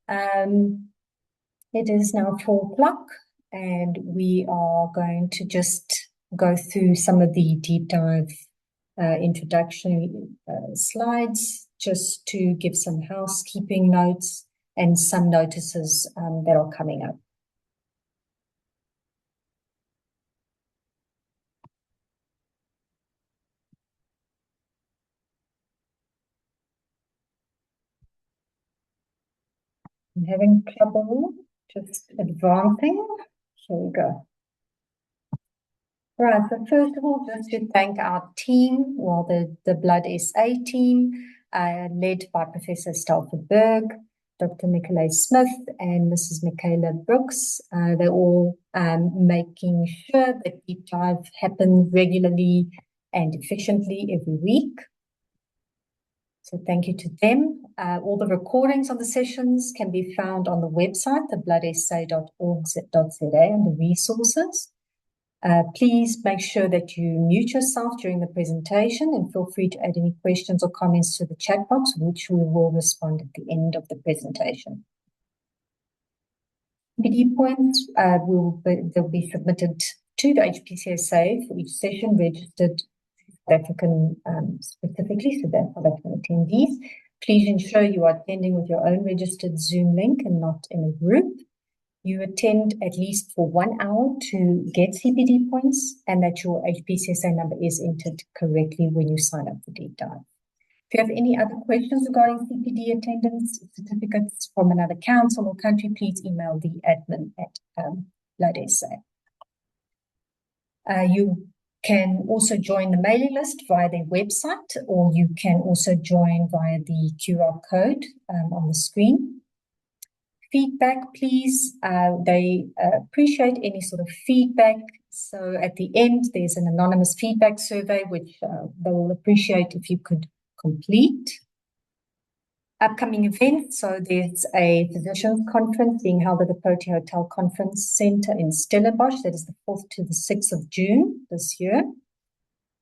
It is now 4 o'clock, and we are going to just go through some of the deep dive introductory slides, just to give some housekeeping notes and some notices that are coming up. I'm having trouble just advancing. Here we go. Right, so first of all, just to thank our team, well, the Blood SA team, led by Professor Stella Berg, Dr. Nicolai Smith, and Mrs. Michaela Brooks. They're all making sure that deep dive happens regularly and efficiently every week. So thank you to them. All the recordings of the sessions can be found on the website, thebloodsa.org.za, under resources. Please make sure that you mute yourself during the presentation, and feel free to add any questions or comments to the chat box, which we will respond at the end of the presentation. CPD points they'll be submitted to the HPCSA for each session, registered South African specifically, so South African attendees. Please ensure you are attending with your own registered Zoom link and not in a group. You attend at least for 1 hour to get CPD points, and that your HPCSA number is entered correctly when you sign up for deep dive. If you have any other questions regarding CPD attendance certificates from another council or country, please email the admin at Blood SA. You can also join the mailing list via their website, or you can also join via the QR code on the screen. Feedback, please. They appreciate any sort of feedback. So at the end, there's an anonymous feedback survey, which they will appreciate if you could complete. Upcoming events. So there's a physicians conference being held at the Protea Hotel Conference Center in Stellenbosch. That is the 4th to the 6th of June this year.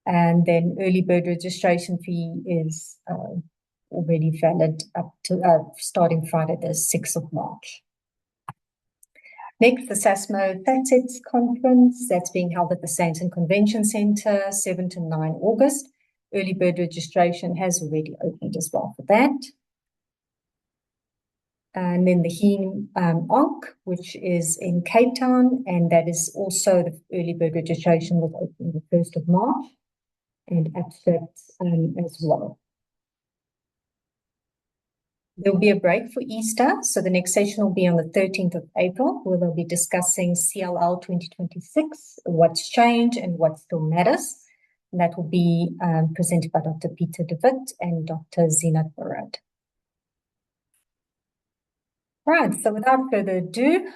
And then early bird registration fee is already valid up to starting Friday the 6th of March. Next, the SASMO TACSETS conference that's being held at the Sandton Convention Center, 7 to 9 August. Early bird registration has already opened as well for that. And then the Heme ONC, which is in Cape Town, and that is also the early bird registration was open the 1st of March, and abstracts as well. There'll be a break for Easter, so the next session will be on the 13th of April, where they'll be discussing CLL 2026, what's changed and what still matters. And that will be presented by Dr. Peter de Wit and Dr. Zinat Barad. Right, so without further ado,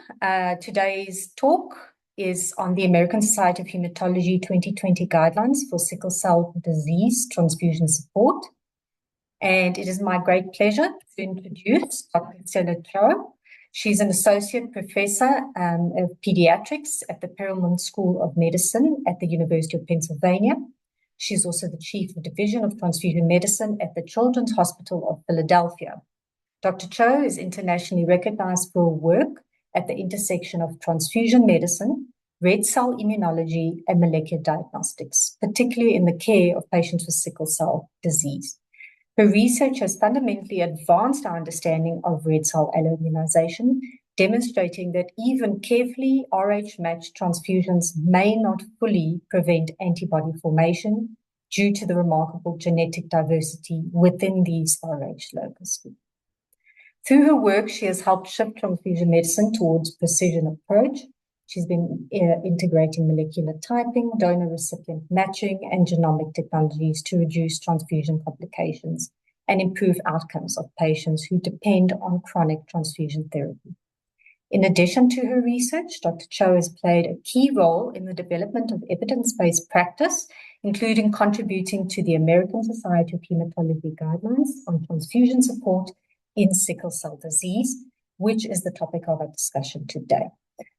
today's talk is on the American Society of Hematology 2020 guidelines for sickle cell disease transfusion support. And it is my great pleasure to introduce Dr. Stella Chou. She's an associate professor of pediatrics at the Perelman School of Medicine at the University of Pennsylvania. She's also the chief of division of transfusion medicine at the Children's Hospital of Philadelphia. Dr. Chou is internationally recognized for her work at the intersection of transfusion medicine, red cell immunology, and molecular diagnostics, particularly in the care of patients with sickle cell disease. Her research has fundamentally advanced our understanding of red cell alloimmunization, demonstrating that even carefully RH-matched transfusions may not fully prevent antibody formation due to the remarkable genetic diversity within these RH locus. Through her work, she has helped shift transfusion medicine towards precision approach. She's been integrating molecular typing, donor-recipient matching, and genomic technologies to reduce transfusion complications and improve outcomes of patients who depend on chronic transfusion therapy. In addition to her research, Dr. Chou has played a key role in the development of evidence-based practice, including contributing to the American Society of Hematology guidelines on transfusion support in sickle cell disease, which is the topic of our discussion today.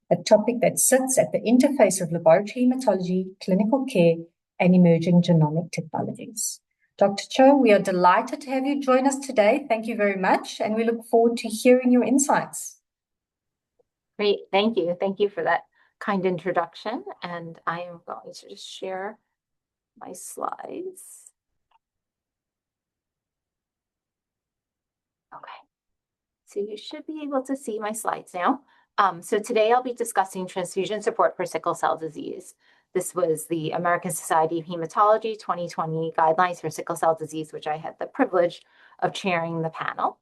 A topic that sits at the interface of laboratory hematology, clinical care, and emerging genomic technologies. Dr. Chou, we are delighted to have you join us today. Thank you very much, and we look forward to hearing your insights. Great, thank you. Thank you for that kind introduction. And I am going to just share my slides. Okay, so you should be able to see my slides now. So today I'll be discussing transfusion support for sickle cell disease. This was the American Society of Hematology 2020 guidelines for sickle cell disease, which I had the privilege of chairing the panel.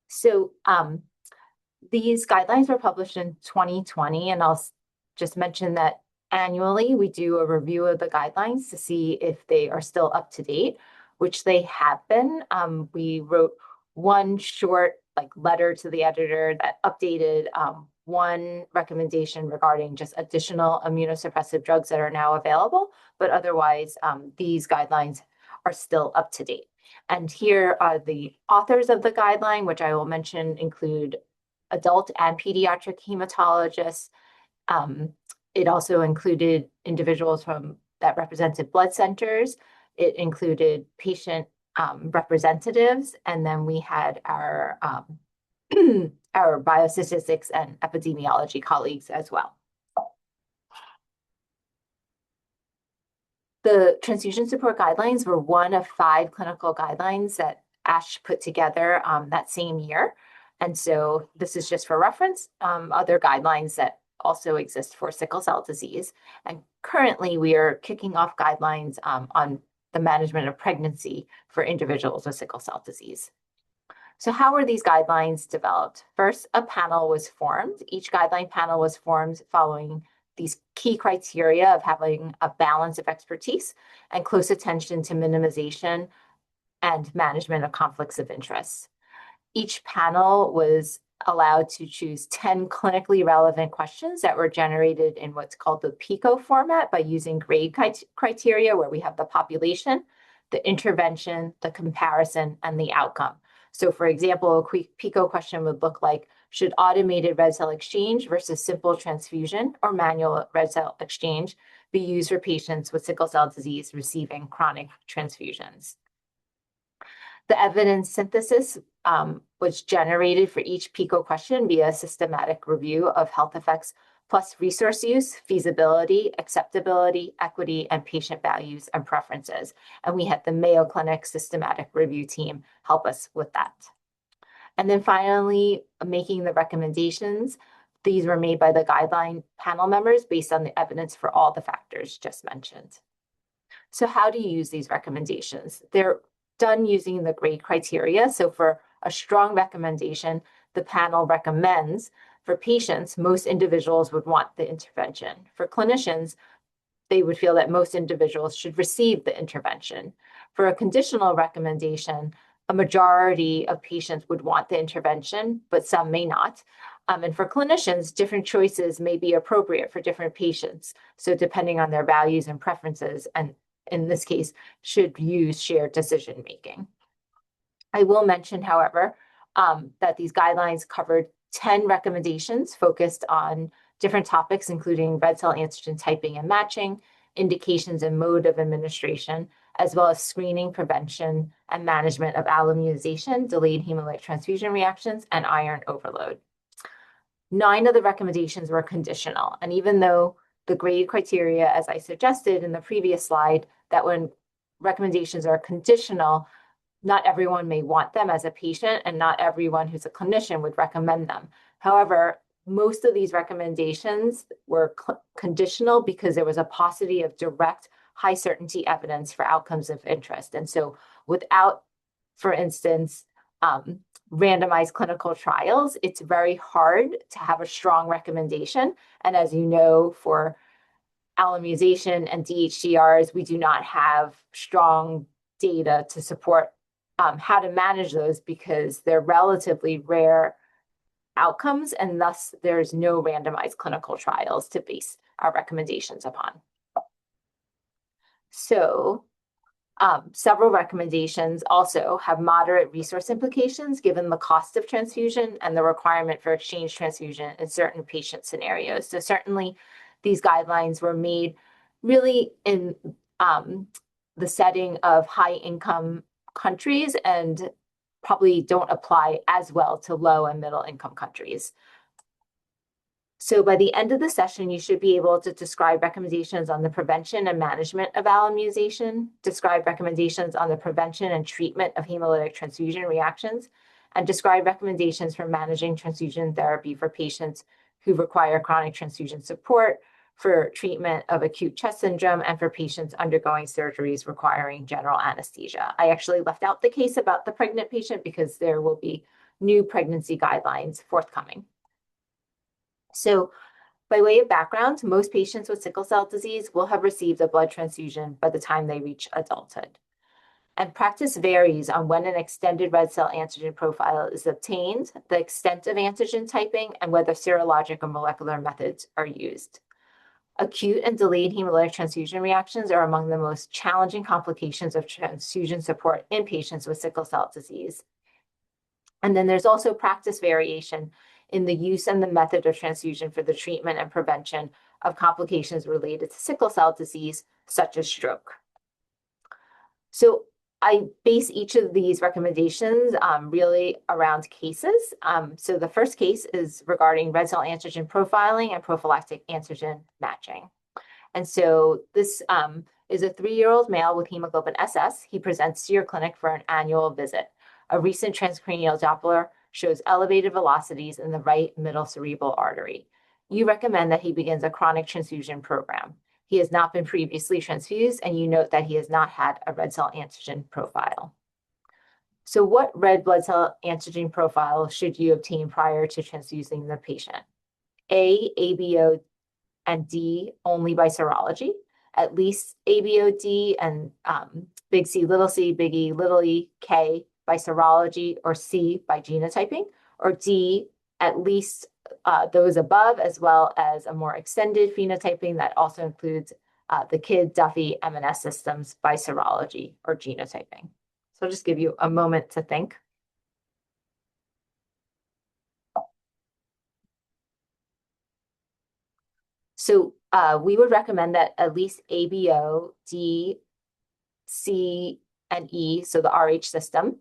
So these guidelines were published in 2020, and I'll just mention that annually we do a review of the guidelines to see if they are still up to date, which they have been. We wrote one short letter to the editor that updated one recommendation regarding just additional immunosuppressive drugs that are now available, but otherwise these guidelines are still up to date. And here are the authors of the guideline, which I will mention include adult and pediatric hematologists. It also included individuals that represented blood centers. It included patient representatives, and then we had our our biostatistics and epidemiology colleagues as well. The transfusion support guidelines were one of 5 clinical guidelines that ASH put together that same year. And so this is just for reference, other guidelines that also exist for sickle cell disease. And currently we are kicking off guidelines on the management of pregnancy for individuals with sickle cell disease. So how were these guidelines developed? First, a panel was formed. Each guideline panel was formed following these key criteria of having a balance of expertise and close attention to minimization and management of conflicts of interest. Each panel was allowed to choose 10 clinically relevant questions that were generated in what's called the PICO format by using grade criteria, where we have the population, the intervention, the comparison, and the outcome. So for example, a quick PICO question would look like, should automated red cell exchange versus simple transfusion or manual red cell exchange be used for patients with sickle cell disease receiving chronic transfusions? The evidence synthesis was generated for each PICO question via a systematic review of health effects plus resource use, feasibility, acceptability, equity, and patient values and preferences. And we had the Mayo Clinic systematic review team help us with that. And then finally, making the recommendations. These were made by the guideline panel members based on the evidence for all the factors just mentioned. So how do you use these recommendations? They're done using the grade criteria. So for a strong recommendation, the panel recommends. For patients, most individuals would want the intervention. For clinicians, they would feel that most individuals should receive the intervention. For a conditional recommendation, a majority of patients would want the intervention, but some may not. And for clinicians, different choices may be appropriate for different patients. So depending on their values and preferences, and in this case, should use shared decision-making. I will mention, however, that these guidelines covered 10 recommendations focused on different topics, including red cell antigen typing and matching, indications and mode of administration, as well as screening, prevention, and management of alloimmunization, delayed hemolytic transfusion reactions, and iron overload. 9 of the recommendations were conditional, and even though the grade criteria, as I suggested in the previous slide, that when recommendations are conditional, not everyone may want them as a patient, and not everyone who's a clinician would recommend them. However, most of these recommendations were conditional because there was a paucity of direct, high certainty evidence for outcomes of interest. And so without, for instance, randomized clinical trials, it's very hard to have a strong recommendation. And as you know, for alloimmunization and DHCRs, we do not have strong data to support how to manage those because they're relatively rare outcomes, and thus there's no randomized clinical trials to base our recommendations upon. So several recommendations also have moderate resource implications given the cost of transfusion and the requirement for exchange transfusion in certain patient scenarios. So certainly these guidelines were made really in the setting of high income countries and probably don't apply as well to low and middle income countries. So by the end of the session, you should be able to describe recommendations on the prevention and management of alloimmunization, describe recommendations on the prevention and treatment of hemolytic transfusion reactions, and describe recommendations for managing transfusion therapy for patients who require chronic transfusion support, for treatment of acute chest syndrome, and for patients undergoing surgeries requiring general anesthesia. I actually left out the case about the pregnant patient because there will be new pregnancy guidelines forthcoming. So by way of background, most patients with sickle cell disease will have received a blood transfusion by the time they reach adulthood. And practice varies on when an extended red cell antigen profile is obtained, the extent of antigen typing, and whether serologic or molecular methods are used. Acute and delayed hemolytic transfusion reactions are among the most challenging complications of transfusion support in patients with sickle cell disease. And then there's also practice variation in the use and the method of transfusion for the treatment and prevention of complications related to sickle cell disease, such as stroke. So I base each of these recommendations really around cases. So the first case is regarding red cell antigen profiling and prophylactic antigen matching. And so this is a 3-year-old male with hemoglobin SS. He presents to your clinic for an annual visit. A recent transcranial Doppler shows elevated velocities in the right middle cerebral artery. You recommend that he begins a chronic transfusion program. He has not been previously transfused, and you note that he has not had a red cell antigen profile. So what red blood cell antigen profile should you obtain prior to transfusing the patient? A, ABO, and D only by serology, at least ABO, D, and big C, big E, little e, K by serology, or C by genotyping, or D, at least those above, as well as a more extended phenotyping that also includes the KID, Duffy, M&S systems by serology or genotyping. So I'll just give you a moment to think. So we would recommend that at least ABO, D, C, and E, so the RH system,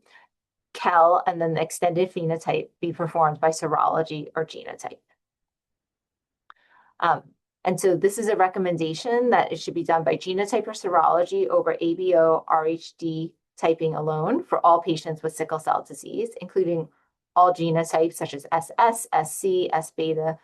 KEL, and then the extended phenotype be performed by serology or genotype. And so this is a recommendation that it should be done by genotype or serology over ABO, RHD typing alone for all patients with sickle cell disease, including all genotypes such as SS, SC, S beta,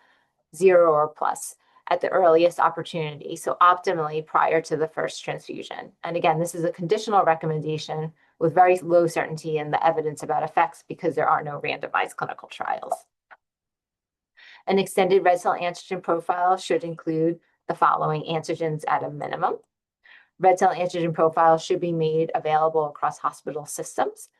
0 or plus at the earliest opportunity, so optimally prior to the first transfusion. And again, this is a conditional recommendation with very low certainty in the evidence about effects because there are no randomized clinical trials. An extended red cell antigen profile should include the following antigens at a minimum. Red cell antigen profile should be made available across hospital systems,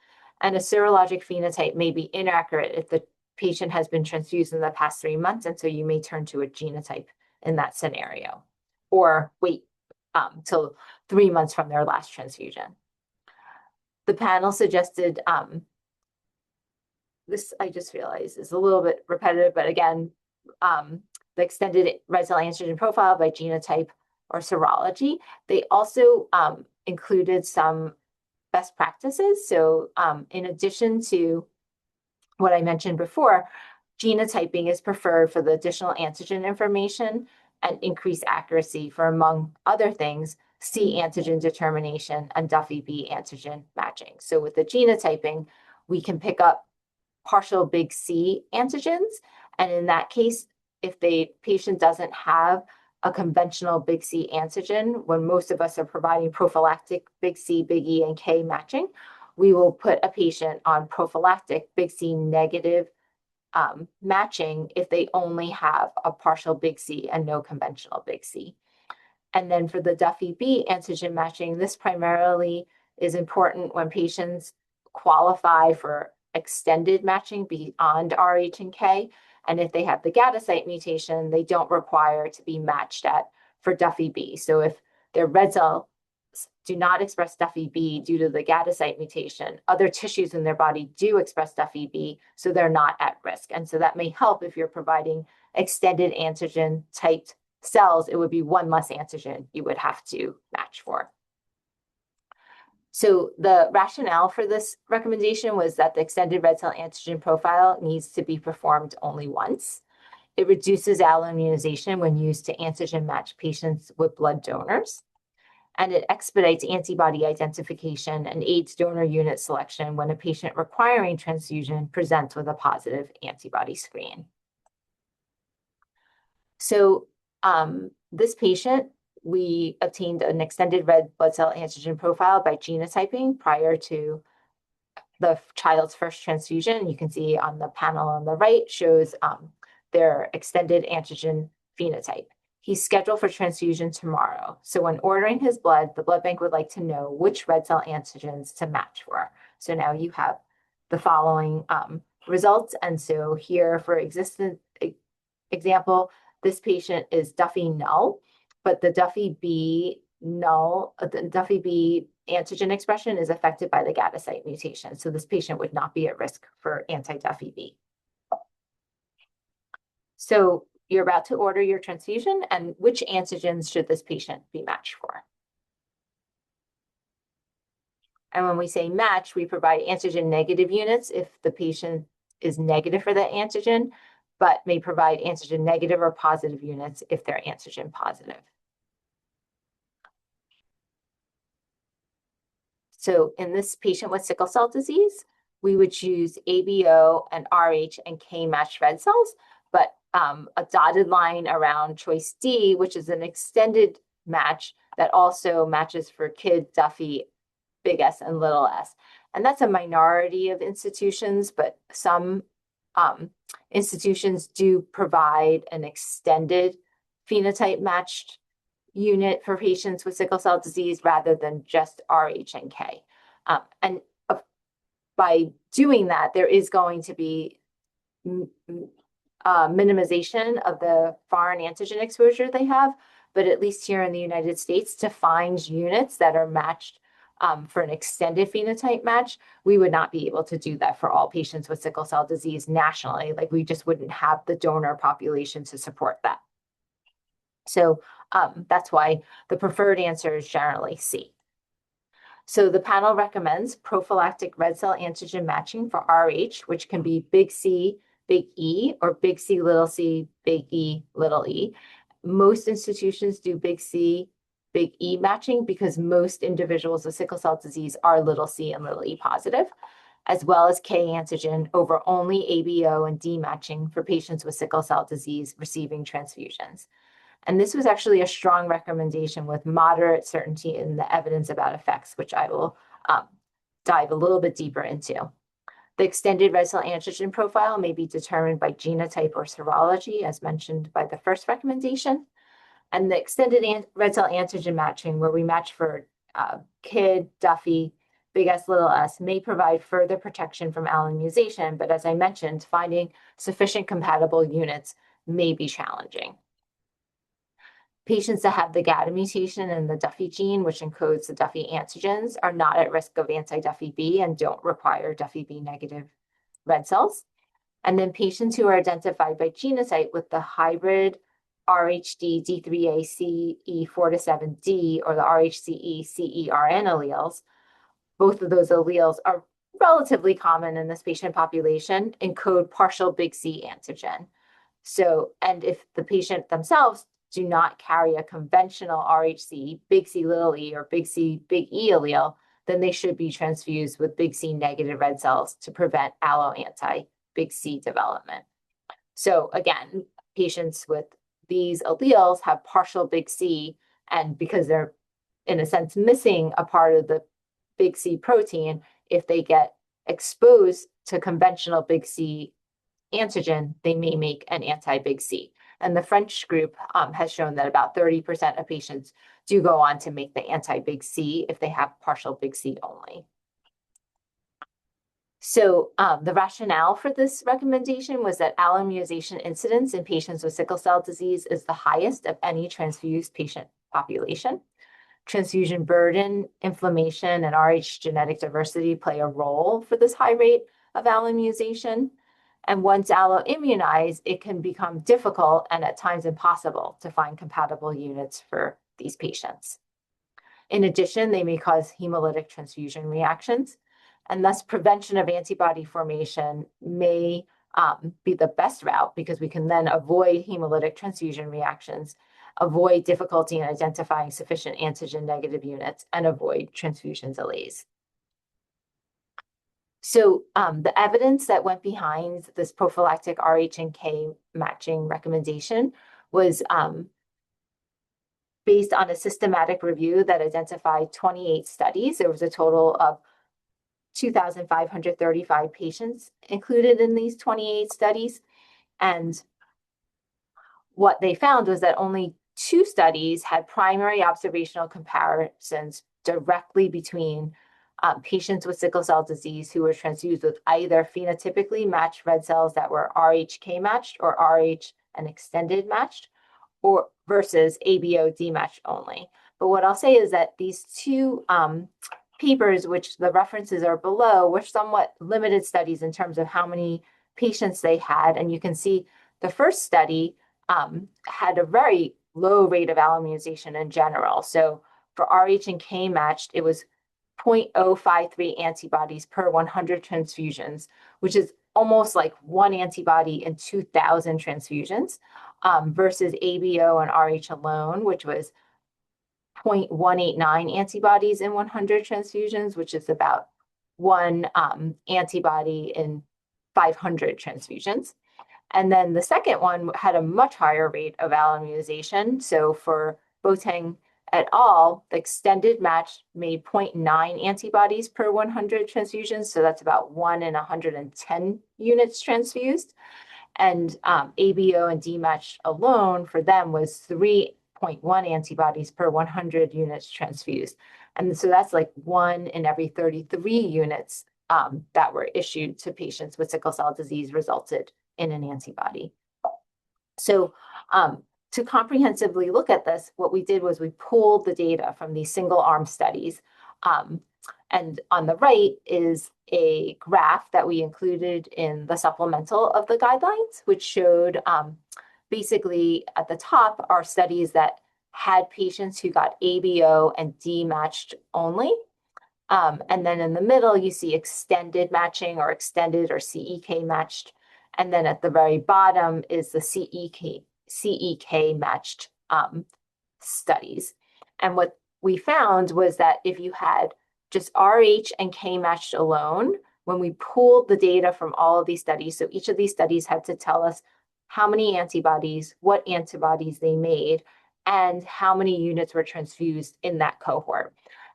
and a serologic phenotype may be inaccurate if the patient has been transfused in the past 3 months, and so you may turn to a genotype in that scenario, or wait till 3 months from their last transfusion. The panel suggested, this I just realized is a little bit repetitive, but again, the extended red cell antigen profile by genotype or serology. They also included some best practices. So in addition to what I mentioned before, genotyping is preferred for the additional antigen information and increased accuracy for, among other things, C antigen determination and Duffy B antigen matching. So with the genotyping, we can pick up partial big C antigens. And in that case, if the patient doesn't have a conventional big C antigen, when most of us are providing prophylactic big C, big E, and K matching, we will put a patient on prophylactic big C negative matching if they only have a partial big C and no conventional big C. And then for the Duffy B antigen matching, this primarily is important when patients qualify for extended matching beyond RH and K. And if they have the Gaddisite mutation, they don't require to be matched at for Duffy B. So if their red cells do not express Duffy B due to the Gaddisite mutation, other tissues in their body do express Duffy B, so they're not at risk. And so that may help if you're providing extended antigen typed cells, it would be one less antigen you would have to match for. So the rationale for this recommendation was that the extended red cell antigen profile needs to be performed only once. It reduces alloimmunization when used to antigen match patients with blood donors. And it expedites antibody identification and aids donor unit selection when a patient requiring transfusion presents with a positive antibody screen. So this patient, we obtained an extended red blood cell antigen profile by genotyping prior to the child's first transfusion. You can see on the panel on the right shows their extended antigen phenotype. He's scheduled for transfusion tomorrow. So when ordering his blood, the blood bank would like to know which red cell antigens to match for. So now you have the following results. And so here for example, this patient is Duffy null, but the Duffy B null, the Duffy B antigen expression is affected by the gadocyte mutation. So this patient would not be at risk for anti-Duffy B. So you're about to order your transfusion, and which antigens should this patient be matched for? And when we say match, we provide antigen negative units if the patient is negative for that antigen, but may provide antigen negative or positive units if they're antigen positive. So in this patient with sickle cell disease, we would choose ABO and RH and K matched red cells, but a dotted line around choice D, which is an extended match that also matches for Kid, Duffy, big S, and little s. And that's a minority of institutions, but some institutions do provide an extended phenotype matched unit for patients with sickle cell disease rather than just RH and K. And by doing that, there is going to be minimization of the foreign antigen exposure they have, but at least here in the United States, to find units that are matched for an extended phenotype match, we would not be able to do that for all patients with sickle cell disease nationally. Like we just wouldn't have the donor population to support that. So that's why the preferred answer is generally C. So the panel recommends prophylactic red cell antigen matching for RH, which can be big C, big E, or big C, big E, little e. Most institutions do big C, big E matching because most individuals with sickle cell disease are little c and little e positive, as well as K antigen over only ABO and D matching for patients with sickle cell disease receiving transfusions. And this was actually a strong recommendation with moderate certainty in the evidence about effects, which I will dive a little bit deeper into. The extended red cell antigen profile may be determined by genotype or serology, as mentioned by the first recommendation. And the extended red cell antigen matching, where we match for Kid, Duffy, big S, little s, may provide further protection from alloimmunization. But as I mentioned, finding sufficient compatible units may be challenging. Patients that have the GATA mutation in the Duffy gene, which encodes the Duffy antigens, are not at risk of anti-Duffy B and don't require Duffy B negative red cells. And then patients who are identified by genotype with the hybrid RHD D3A CE4-7D or the RHCE CERN alleles, both of those alleles are relatively common in this patient population, encode partial big C antigen. So, and if the patient themselves do not carry a conventional RHC, big C little e, or big C big E allele, then they should be transfused with big C negative red cells to prevent allo-anti-big C development. So again, patients with these alleles have partial big C, and because they're in a sense missing a part of the big C protein, if they get exposed to conventional big C antigen, they may make an anti-big C. And the French group has shown that about 30% of patients do go on to make the anti-big C if they have partial big C only. So the rationale for this recommendation was that alloimmunization incidence in patients with sickle cell disease is the highest of any transfused patient population. Transfusion burden, inflammation, and Rh genetic diversity play a role for this high rate of alloimmunization. And once alloimmunized, it can become difficult and at times impossible to find compatible units for these patients. In addition, they may cause hemolytic transfusion reactions, and thus prevention of antibody formation may be the best route because we can then avoid hemolytic transfusion reactions, avoid difficulty in identifying sufficient antigen negative units, and avoid transfusion delays. So the evidence that went behind this prophylactic RH and K matching recommendation was based on a systematic review that identified 28 studies. There was a total of 2,535 patients included in these 28 studies. And what they found was that only 2 studies had primary observational comparisons directly between patients with sickle cell disease who were transfused with either phenotypically matched red cells that were RHK matched or RH and extended matched, or versus ABO dematched only. But what I'll say is that these 2 papers, which the references are below, were somewhat limited studies in terms of how many patients they had. And you can see the first study had a very low rate of alloimmunization in general. So for RH and K matched, it was 0.053 antibodies per 100 transfusions, which is almost like 1 antibody in 2,000 transfusions, versus ABO and RH alone, which was 0.189 antibodies in 100 transfusions, which is about 1 antibody in 500 transfusions. And then the second one had a much higher rate of alloimmunization. So for Boateng et al., the extended match made 0.9 antibodies per 100 transfusions. So that's about 1 in 110 units transfused. And ABO and D-match alone for them was 3.1 antibodies per 100 units transfused. And so that's like 1 in every 33 units that were issued to patients with sickle cell disease resulted in an antibody. So to comprehensively look at this, what we did was we pulled the data from these single arm studies. And on the right is a graph that we included in the supplemental of the guidelines, which showed basically at the top are studies that had patients who got ABO and D matched only. And then in the middle, you see extended matching or extended or CEK matched. And then at the very bottom is the CEK matched studies. And what we found was that if you had just RH and K matched alone, when we pooled the data from all of these studies, so each of these studies had to tell us how many antibodies, what antibodies they made, and how many units were transfused in that cohort.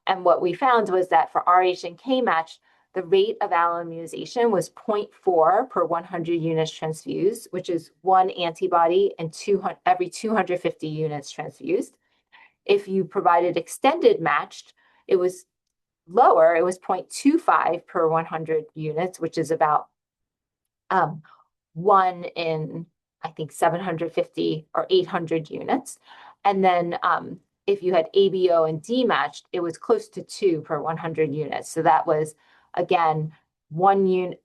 And what we found was that for RH and K matched, the rate of alloimmunization was 0.4 per 100 units transfused, which is 1 antibody in every 250 units transfused. If you provided extended matched, it was lower. It was 0.25 per 100 units, which is about 1 in, I think, 750 or 800 units. And then if you had ABO and D matched, it was close to 2 per 100 units. So that was, again, 1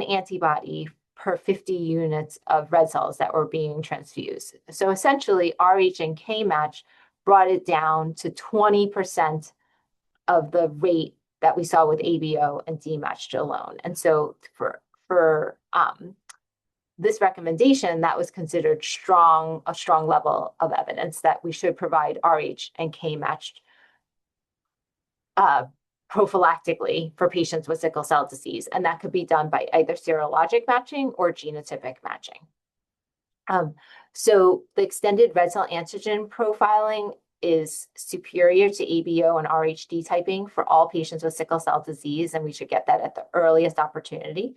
antibody per 50 units of red cells that were being transfused. So essentially, RH and K match brought it down to 20% of the rate that we saw with ABO and D matched alone. And so for this recommendation, that was considered a strong level of evidence that we should provide RH and K matched prophylactically for patients with sickle cell disease. And that could be done by either serologic matching or genotypic matching. So the extended red cell antigen profiling is superior to ABO and RHD typing for all patients with sickle cell disease, and we should get that at the earliest opportunity.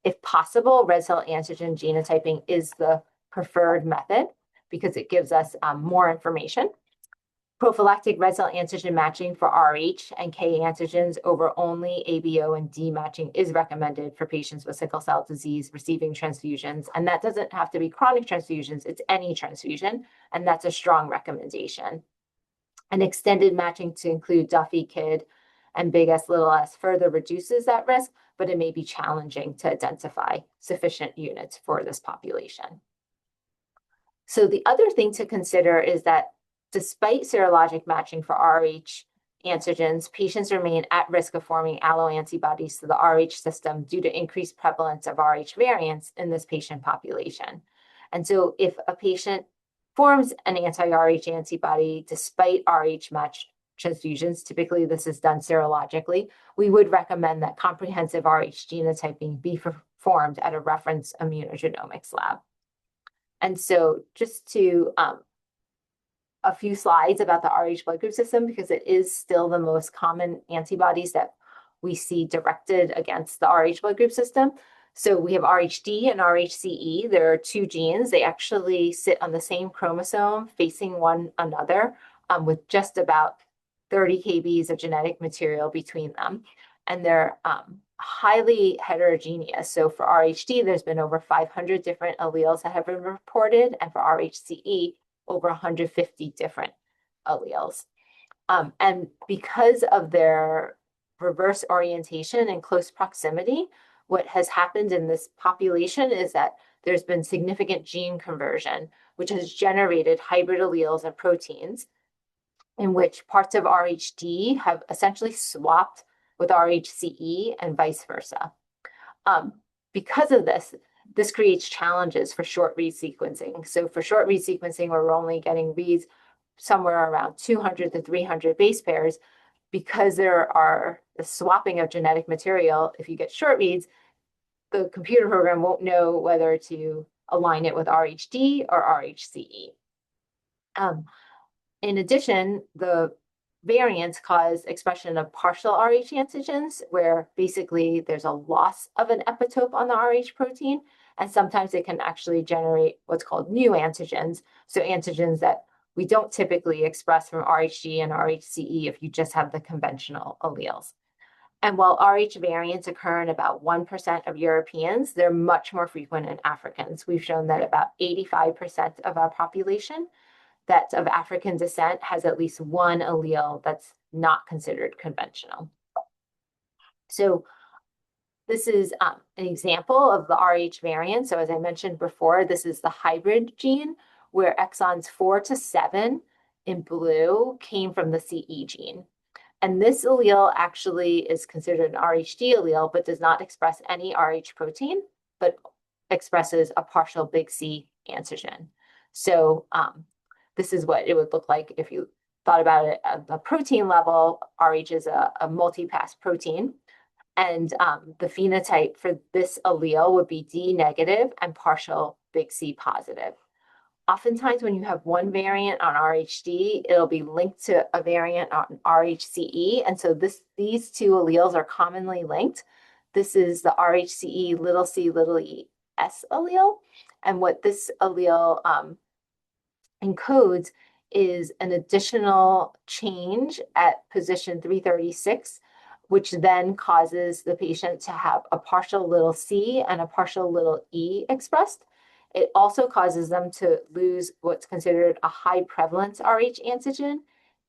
If possible, red cell antigen genotyping is the preferred method because it gives us more information. Prophylactic red cell antigen matching for RH and K antigens over only ABO and D matching is recommended for patients with sickle cell disease receiving transfusions. And that doesn't have to be chronic transfusions, it's any transfusion, and that's a strong recommendation. And extended matching to include Duffy, KID, and big S, little s further reduces that risk, but it may be challenging to identify sufficient units for this population. So the other thing to consider is that despite serologic matching for Rh antigens, patients remain at risk of forming alloantibodies to the Rh system due to increased prevalence of Rh variants in this patient population. And so if a patient forms an anti-Rh antibody despite Rh matched transfusions, typically this is done serologically, we would recommend that comprehensive Rh genotyping be performed at a reference immunogenomics lab. And so just to a few slides about the Rh blood group system, because it is still the most common antibodies that we see directed against the Rh blood group system. So we have Rhd and Rhce. There are two genes. They actually sit on the same chromosome facing one another with just about 30 kbs of genetic material between them. And they're highly heterogeneous. So for Rhd, there's been over 500 different alleles that have been reported, and for Rhce, over 150 different alleles. And because of their reverse orientation and close proximity, what has happened in this population is that there's been significant gene conversion, which has generated hybrid alleles and proteins in which parts of Rhd have essentially swapped with Rhce and vice versa. Because of this, this creates challenges for short read sequencing. So for short read sequencing, where we're only getting reads somewhere around 200 to 300 base pairs, because there are the swapping of genetic material, if you get short reads, the computer program won't know whether to align it with Rhd or Rhce. In addition, the variants cause expression of partial Rh antigens, where basically there's a loss of an epitope on the Rh protein, and sometimes it can actually generate what's called new antigens, so antigens that we don't typically express from Rhd and Rhce if you just have the conventional alleles. And while Rh variants occur in about 1% of Europeans, they're much more frequent in Africans. We've shown that about 85% of our population that's of African descent has at least one allele that's not considered conventional. So this is an example of the Rh variant. So as I mentioned before, this is the hybrid gene where exons 4 to 7 in blue came from the CE gene. And this allele actually is considered an Rhd allele, but does not express any Rh protein, but expresses a partial big C antigen. So this is what it would look like if you thought about it at the protein level. Rh is a multi-pass protein. And the phenotype for this allele would be D negative and partial big C positive. Oftentimes, when you have one variant on Rhd, it'll be linked to a variant on Rhce. And so these two alleles are commonly linked. This is the Rhce little c little e s allele. And what this allele encodes is an additional change at position 336, which then causes the patient to have a partial little c and a partial little e expressed. It also causes them to lose what's considered a high prevalence Rh antigen,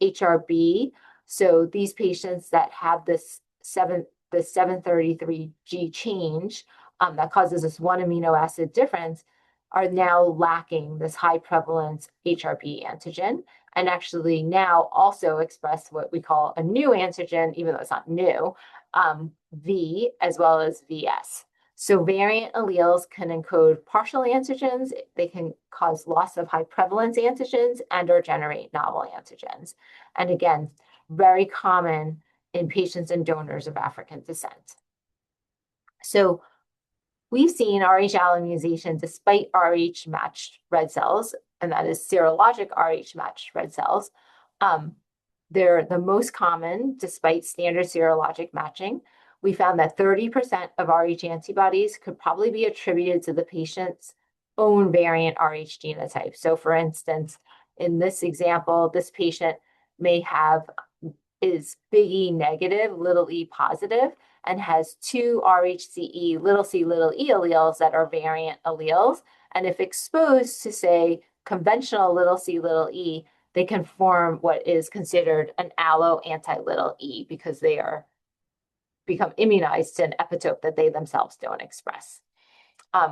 HRB. So these patients that have the 733G change that causes this one amino acid difference are now lacking this high prevalence HRB antigen, and actually now also express what we call a new antigen, even though it's not new, V as well as VS. So variant alleles can encode partial antigens, they can cause loss of high prevalence antigens and or generate novel antigens. And again, very common in patients and donors of African descent. So we've seen Rh alloimmunization despite Rh matched red cells, and that is serologic Rh matched red cells. They're the most common despite standard serologic matching. We found that 30% of Rh antibodies could probably be attributed to the patient's own variant Rh genotype. So for instance, in this example, this patient may have is big E negative, little e positive, and has two Rhce little c little e alleles that are variant alleles. And if exposed to, say, conventional little c little e, they can form what is considered an allo anti-little e because they are become immunized to an epitope that they themselves don't express.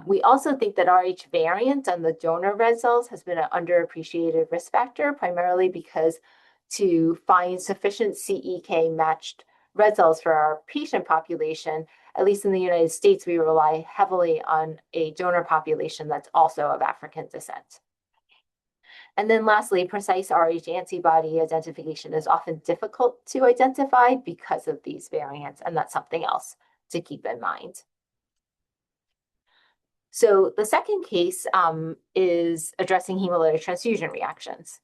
We also think that Rh variant on the donor red cells has been an underappreciated risk factor, primarily because to find sufficient CEK matched red cells for our patient population, at least in the United States, we rely heavily on a donor population that's also of African descent. And then lastly, precise Rh antibody identification is often difficult to identify because of these variants, and that's something else to keep in mind. So the second case is addressing hemolytic transfusion reactions.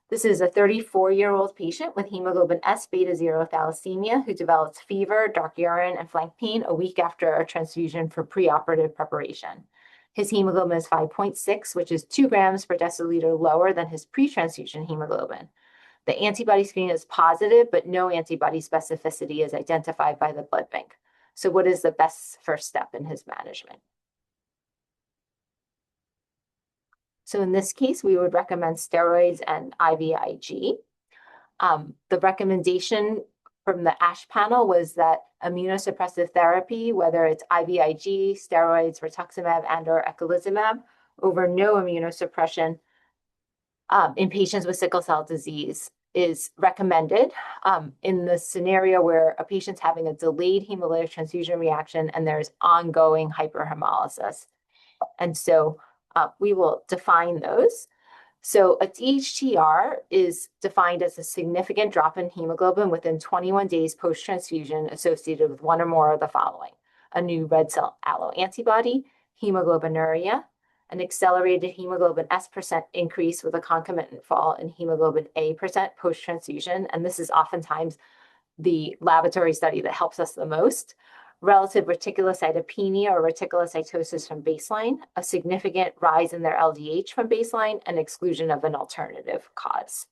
This is a 34-year-old patient with hemoglobin S beta 0 thalassemia who develops fever, dark urine, and flank pain a week after a transfusion for preoperative preparation. His hemoglobin is 5.6, which is 2 grams per deciliter lower than his pre-transfusion hemoglobin. The antibody screen is positive, but no antibody specificity is identified by the blood bank. So what is the best first step in his management? So in this case, we would recommend steroids and IVIG. The recommendation from the ASH panel was that immunosuppressive therapy, whether it's IVIG, steroids, rituximab, and/or eculizumab, over no immunosuppression in patients with sickle cell disease is recommended in the scenario where a patient's having a delayed hemolytic transfusion reaction and there's ongoing hyperhemolysis. And so we will define those. So a DHTR is defined as a significant drop in hemoglobin within 21 days post-transfusion associated with one or more of the following: a new red cell alloantibody, hemoglobinuria, an accelerated hemoglobin S percent increase with a concomitant fall in hemoglobin A percent post-transfusion, and this is oftentimes the laboratory study that helps us the most, relative reticulocytopenia or reticulocytosis from baseline, a significant rise in their LDH from baseline, and exclusion of an alternative cause.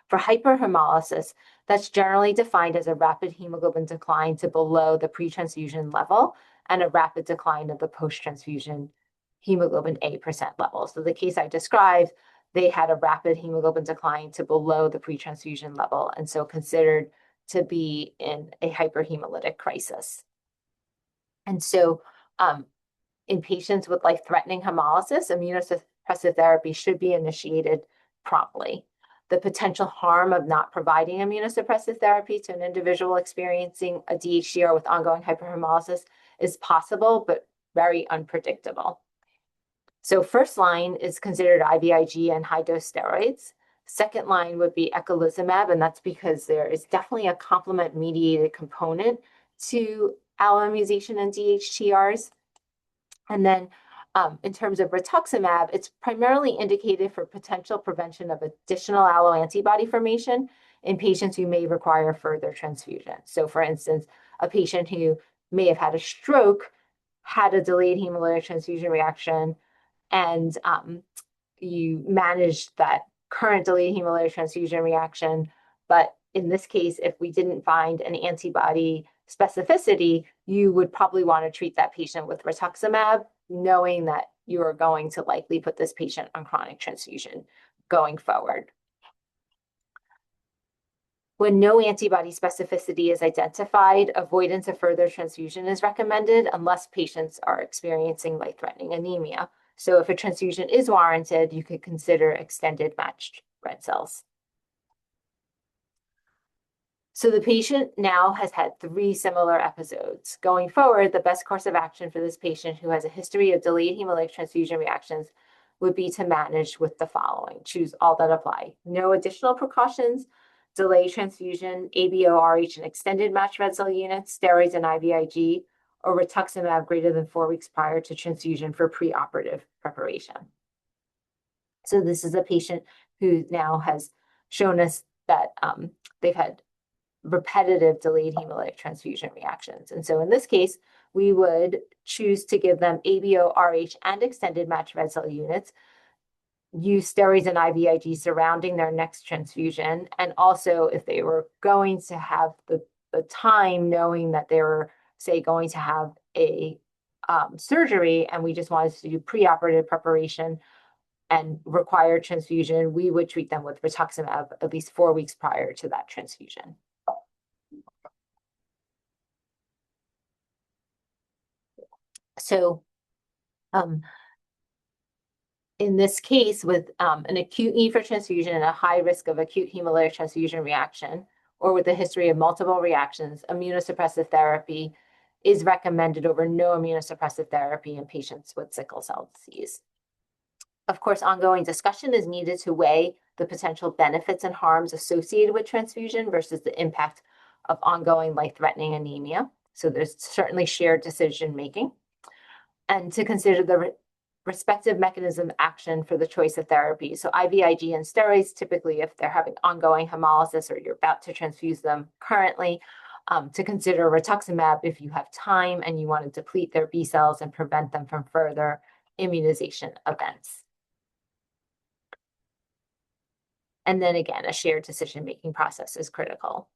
For hyperhemolysis, that's generally defined as a rapid hemoglobin decline to below the pre-transfusion level and a rapid decline of the post-transfusion hemoglobin A percent level. So the case I described, they had a rapid hemoglobin decline to below the pre-transfusion level, and so considered to be in a hyperhemolytic crisis. And so in patients with life-threatening hemolysis, immunosuppressive therapy should be initiated promptly. The potential harm of not providing immunosuppressive therapy to an individual experiencing a DHTR with ongoing hyperhemolysis is possible, but very unpredictable. So first line is considered IVIG and high-dose steroids. Second line would be eculizumab, and that's because there is definitely a complement-mediated component to alloimmunization and DHTRs. And then in terms of rituximab, it's primarily indicated for potential prevention of additional alloantibody formation in patients who may require further transfusion. So for instance, a patient who may have had a stroke, had a delayed hemolytic transfusion reaction, and you managed that current delayed hemolytic transfusion reaction. But in this case, if we didn't find an antibody specificity, you would probably want to treat that patient with rituximab, knowing that you are going to likely put this patient on chronic transfusion going forward. When no antibody specificity is identified, avoidance of further transfusion is recommended unless patients are experiencing life-threatening anemia. So if a transfusion is warranted, you could consider extended matched red cells. So the patient now has had 3 similar episodes. Going forward, the best course of action for this patient who has a history of delayed hemolytic transfusion reactions would be to manage with the following. Choose all that apply. No additional precautions, delay transfusion, ABO-RH and extended matched red cell units, steroids and IVIG, or rituximab greater than 4 weeks prior to transfusion for preoperative preparation. So this is a patient who now has shown us that they've had repetitive delayed hemolytic transfusion reactions. And so in this case, we would choose to give them ABO-RH and extended matched red cell units, use steroids and IVIG surrounding their next transfusion, and also if they were going to have the time knowing that they were, say, going to have a surgery and we just wanted to do preoperative preparation and require transfusion, we would treat them with rituximab at least 4 weeks prior to that transfusion. So in this case, with an acute need for transfusion and a high risk of acute hemolytic transfusion reaction, or with a history of multiple reactions, immunosuppressive therapy is recommended over no immunosuppressive therapy in patients with sickle cell disease. Of course, ongoing discussion is needed to weigh the potential benefits and harms associated with transfusion versus the impact of ongoing life-threatening anemia. So there's certainly shared decision-making. And to consider the respective mechanism of action for the choice of therapy. So IVIG and steroids, typically if they're having ongoing hemolysis or you're about to transfuse them currently, to consider rituximab if you have time and you want to deplete their B cells and prevent them from further immunization events. And then again, a shared decision-making process is critical.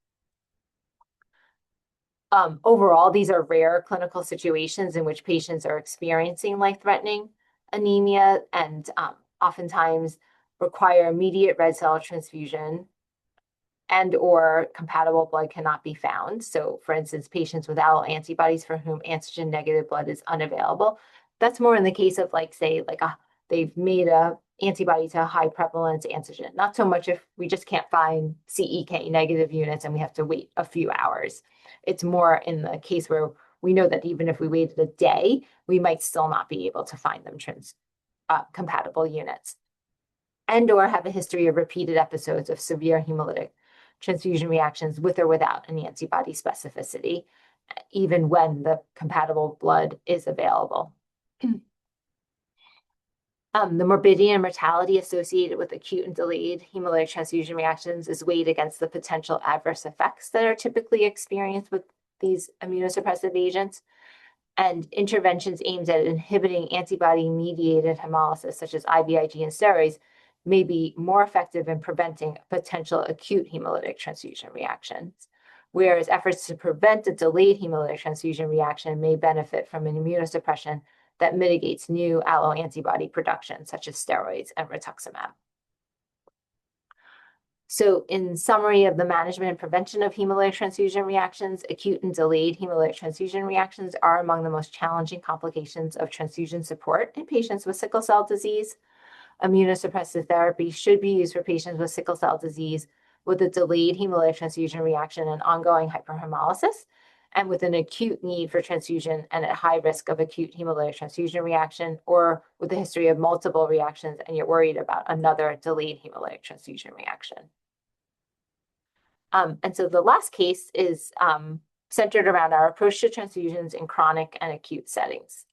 Overall, these are rare clinical situations in which patients are experiencing life-threatening anemia and oftentimes require immediate red cell transfusion and or compatible blood cannot be found. So for instance, patients with alloantibodies for whom antigen negative blood is unavailable. That's more in the case of they've made a antibody to a high prevalence antigen. Not so much if we just can't find CEK negative units and we have to wait a few hours. It's more in the case where we know that even if we waited a day, we might still not be able to find them compatible units. And or have a history of repeated episodes of severe hemolytic transfusion reactions with or without an antibody specificity, even when the compatible blood is available. The morbidity and mortality associated with acute and delayed hemolytic transfusion reactions is weighed against the potential adverse effects that are typically experienced with these immunosuppressive agents. And interventions aimed at inhibiting antibody-mediated hemolysis, such as IVIG and steroids, may be more effective in preventing potential acute hemolytic transfusion reactions, whereas efforts to prevent a delayed hemolytic transfusion reaction may benefit from an immunosuppression that mitigates new alloantibody production, such as steroids and rituximab. So in summary of the management and prevention of hemolytic transfusion reactions, acute and delayed hemolytic transfusion reactions are among the most challenging complications of transfusion support in patients with sickle cell disease. Immunosuppressive therapy should be used for patients with sickle cell disease with a delayed hemolytic transfusion reaction and ongoing hyperhemolysis, and with an acute need for transfusion and at high risk of acute hemolytic transfusion reaction, or with a history of multiple reactions and you're worried about another delayed hemolytic transfusion reaction. And so the last case is centered around our approach to transfusions in chronic and acute settings.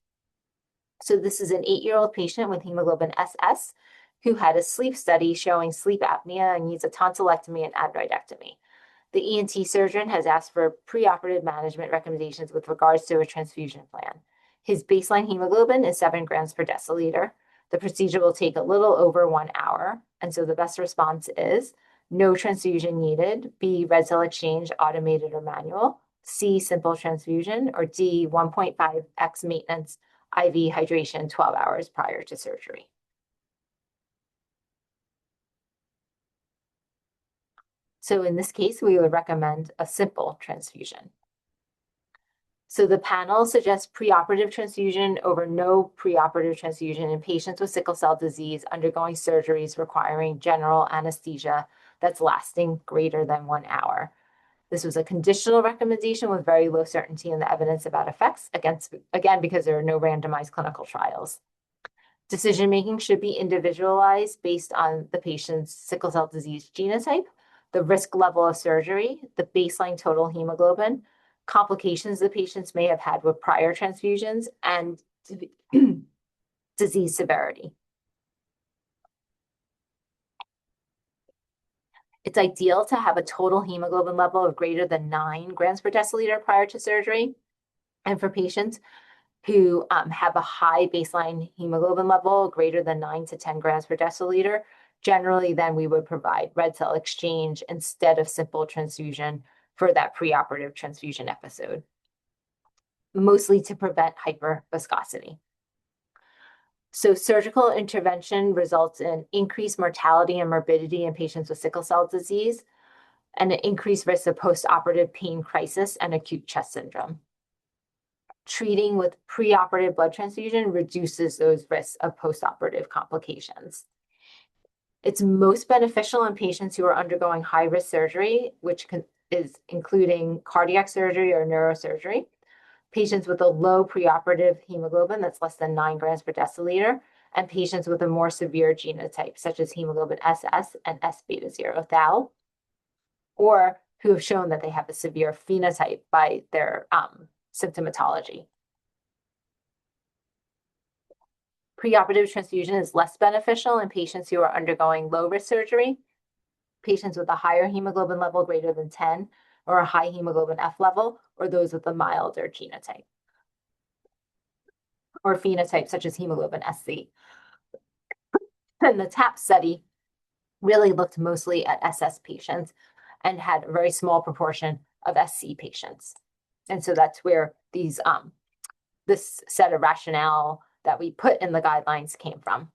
So this is an 8-year-old patient with hemoglobin SS who had a sleep study showing sleep apnea and needs a tonsillectomy and adenoidectomy. The ENT surgeon has asked for preoperative management recommendations with regards to a transfusion plan. His baseline hemoglobin is 7 grams per deciliter. The procedure will take a little over 1 hour. And so the best response is no transfusion needed, B, red cell exchange, automated or manual, C, simple transfusion, or D, 1.5x maintenance IV hydration 12 hours prior to surgery. So in this case, we would recommend a simple transfusion. So the panel suggests preoperative transfusion over no preoperative transfusion in patients with sickle cell disease undergoing surgeries requiring general anesthesia that's lasting greater than 1 hour. This was a conditional recommendation with very low certainty in the evidence about effects, again, because there are no randomized clinical trials. Decision-making should be individualized based on the patient's sickle cell disease genotype, the risk level of surgery, the baseline total hemoglobin, complications the patients may have had with prior transfusions, and disease severity. It's ideal to have a total hemoglobin level of greater than 9 grams per deciliter prior to surgery. And for patients who have a high baseline hemoglobin level, greater than 9 to 10 grams per deciliter, generally then we would provide red cell exchange instead of simple transfusion for that preoperative transfusion episode, mostly to prevent hyperviscosity. So surgical intervention results in increased mortality and morbidity in patients with sickle cell disease and an increased risk of postoperative pain crisis and acute chest syndrome. treating with preoperative blood transfusion reduces those risks of postoperative complications. It's most beneficial in patients who are undergoing high-risk surgery, which is including cardiac surgery or neurosurgery, patients with a low preoperative hemoglobin that's less than 9 grams per deciliter, and patients with a more severe genotype, such as hemoglobin SS and S beta 0 thal, or who have shown that they have a severe phenotype by their symptomatology. Preoperative transfusion is less beneficial in patients who are undergoing low-risk surgery, patients with a higher hemoglobin level greater than 10, or a high hemoglobin F level, or those with a milder genotype, or phenotype such as hemoglobin SC. And the TAP study really looked mostly at SS patients and had a very small proportion of SC patients. And so that's where these this set of rationale that we put in the guidelines came from.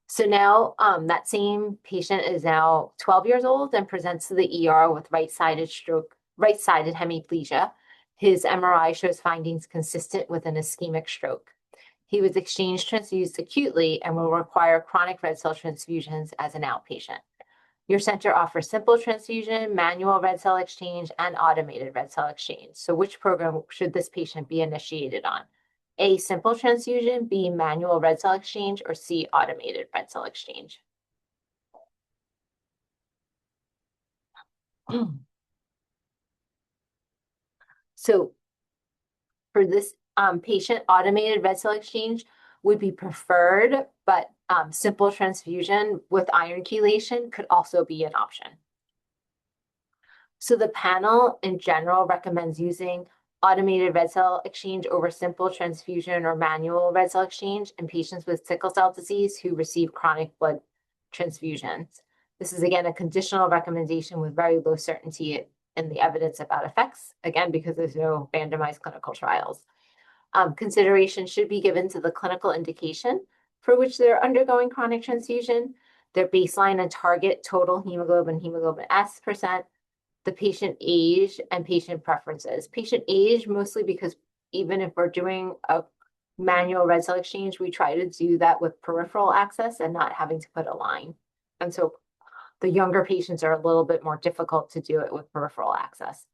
So now that same patient is now 12 years old and presents to the ER with right-sided stroke, right-sided hemiplegia. His MRI shows findings consistent with an ischemic stroke. He was exchange transfused acutely and will require chronic red cell transfusions as an outpatient. Your center offers simple transfusion, manual red cell exchange, and automated red cell exchange. So which program should this patient be initiated on? A, simple transfusion, B, manual red cell exchange, or C, automated red cell exchange? So for this patient, automated red cell exchange would be preferred, but simple transfusion with iron chelation could also be an option. So the panel in general recommends using automated red cell exchange over simple transfusion or manual red cell exchange in patients with sickle cell disease who receive chronic blood transfusions. This is, again, a conditional recommendation with very low certainty in the evidence about effects, again, because there's no randomized clinical trials. Consideration should be given to the clinical indication for which they're undergoing chronic transfusion, their baseline and target total hemoglobin, hemoglobin S percent, the patient age, and patient preferences. Patient age, mostly because even if we're doing a manual red cell exchange, we try to do that with peripheral access and not having to put a line. And so the younger patients are a little bit more difficult to do it with peripheral access.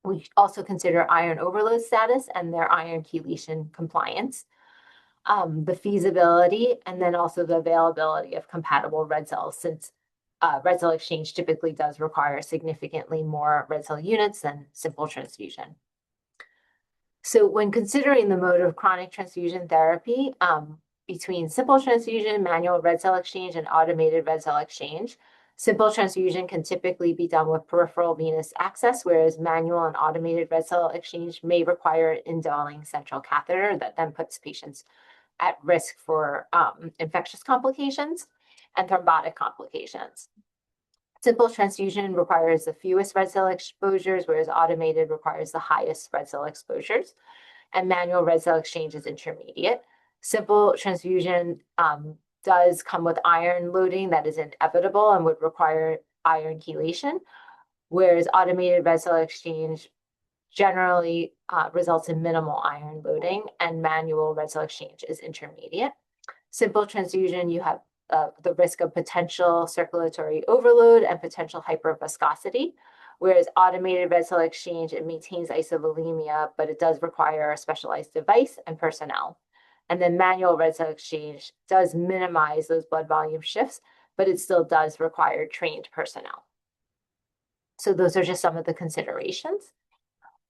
We also consider iron overload status and their iron chelation compliance, the feasibility, and then also the availability of compatible red cells, since red cell exchange typically does require significantly more red cell units than simple transfusion. So when considering the mode of chronic transfusion therapy between simple transfusion, manual red cell exchange, and automated red cell exchange, simple transfusion can typically be done with peripheral venous access, whereas manual and automated red cell exchange may require an indwelling central catheter that then puts patients at risk for infectious complications and thrombotic complications. Simple transfusion requires the fewest red cell exposures, whereas automated requires the highest red cell exposures, and manual red cell exchange is intermediate. Simple transfusion does come with iron loading that is inevitable and would require iron chelation, whereas automated red cell exchange generally results in minimal iron loading, and manual red cell exchange is intermediate. Simple transfusion, you have the risk of potential circulatory overload and potential hyperviscosity, whereas automated red cell exchange, it maintains isovolemia, but it does require a specialized device and personnel. And then manual red cell exchange does minimize those blood volume shifts, but it still does require trained personnel. So those are just some of the considerations.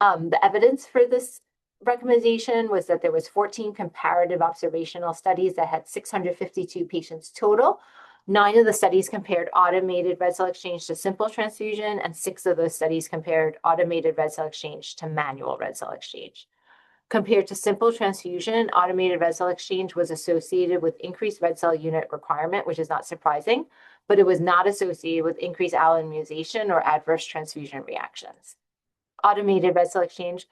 The evidence for this recommendation was that there was 14 comparative observational studies that had 652 patients total. 9 of the studies compared automated red cell exchange to simple transfusion, and 6 of those studies compared automated red cell exchange to manual red cell exchange. Compared to simple transfusion, automated red cell exchange was associated with increased red cell unit requirement, which is not surprising, but it was not associated with increased alloimmunization or adverse transfusion reactions. Automated red cell exchange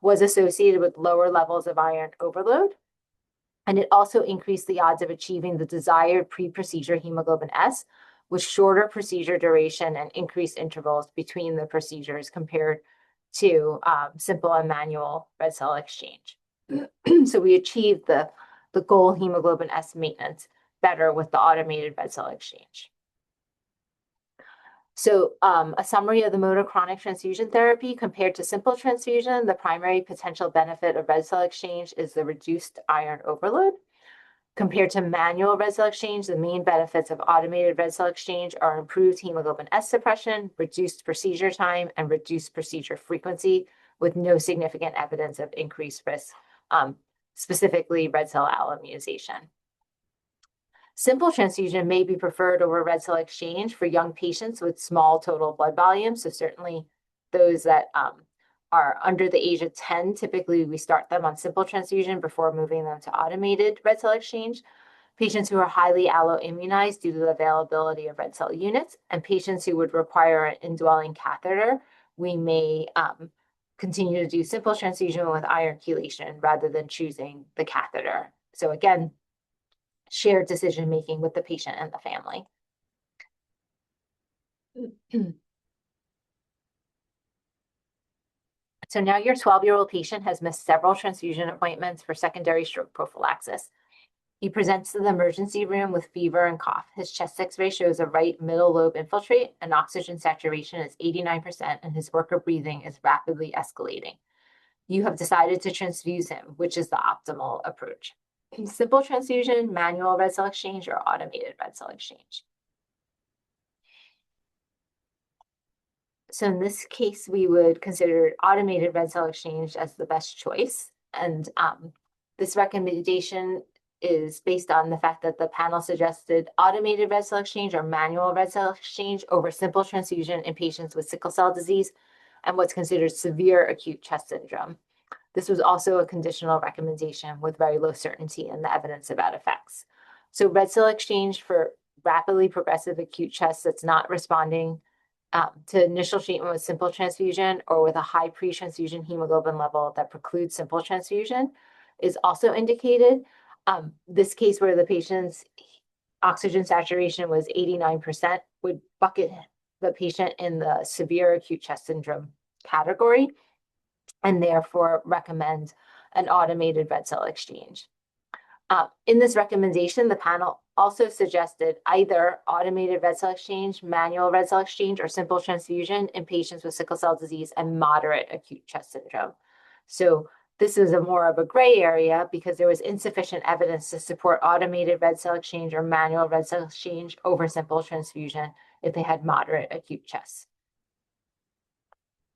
was associated with lower levels of iron overload, and it also increased the odds of achieving the desired pre-procedure hemoglobin S with shorter procedure duration and increased intervals between the procedures compared to simple and manual red cell exchange. So we achieved the goal hemoglobin S maintenance better with the automated red cell exchange. So a summary of the mode of chronic transfusion therapy compared to simple transfusion, the primary potential benefit of red cell exchange is the reduced iron overload. Compared to manual red cell exchange, the main benefits of automated red cell exchange are improved hemoglobin S suppression, reduced procedure time, and reduced procedure frequency, with no significant evidence of increased risk, specifically red cell alloimmunization. Simple transfusion may be preferred over red cell exchange for young patients with small total blood volume. So certainly those that are under the age of 10, typically we start them on simple transfusion before moving them to automated red cell exchange. Patients who are highly alloimmunized due to the availability of red cell units, and patients who would require an indwelling catheter, we may continue to do simple transfusion with iron chelation rather than choosing the catheter. So again, shared decision-making with the patient and the family. So now your 12-year-old patient has missed several transfusion appointments for secondary stroke prophylaxis. He presents to the emergency room with fever and cough. His chest X-ray shows a right middle lobe infiltrate, and oxygen saturation is 89%, and his work of breathing is rapidly escalating. You have decided to transfuse him, which is the optimal approach. Simple transfusion, manual red cell exchange, or automated red cell exchange. So in this case, we would consider automated red cell exchange as the best choice. And this recommendation is based on the fact that the panel suggested automated red cell exchange or manual red cell exchange over simple transfusion in patients with sickle cell disease and what's considered severe acute chest syndrome. This was also a conditional recommendation with very low certainty in the evidence about effects. So red cell exchange for rapidly progressive acute chest that's not responding to initial treatment with simple transfusion or with a high pre-transfusion hemoglobin level that precludes simple transfusion is also indicated. This case where the patient's oxygen saturation was 89% would bucket the patient in the severe acute chest syndrome category and therefore recommend an automated red cell exchange. In this recommendation, the panel also suggested either automated red cell exchange, manual red cell exchange, or simple transfusion in patients with sickle cell disease and moderate acute chest syndrome. So this is more of a gray area because there was insufficient evidence to support automated red cell exchange or manual red cell exchange over simple transfusion if they had moderate acute chest.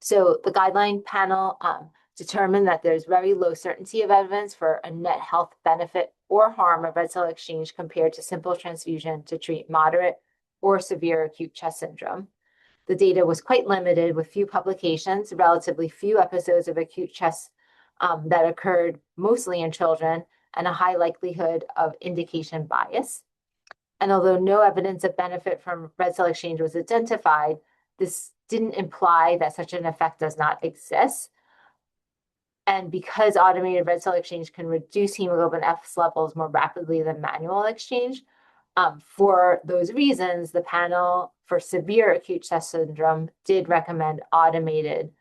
So the guideline panel determined that there's very low certainty of evidence for a net health benefit or harm of red cell exchange compared to simple transfusion to treat moderate or severe acute chest syndrome. The data was quite limited with few publications, relatively few episodes of acute chest that occurred mostly in children, and a high likelihood of indication bias. And although no evidence of benefit from red cell exchange was identified, this didn't imply that such an effect does not exist. And because automated red cell exchange can reduce hemoglobin F levels more rapidly than manual exchange, for those reasons, the panel for severe acute chest syndrome did recommend automated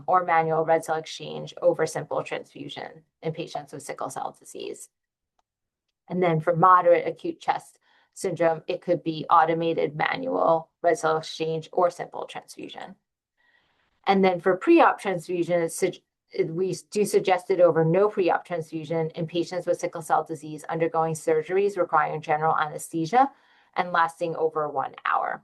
or manual red cell exchange over simple transfusion in patients with sickle cell disease. And then for moderate acute chest syndrome, it could be automated manual red cell exchange or simple transfusion. And then for pre-op transfusion, we do suggest it over no pre-op transfusion in patients with sickle cell disease undergoing surgeries requiring general anesthesia and lasting over 1 hour.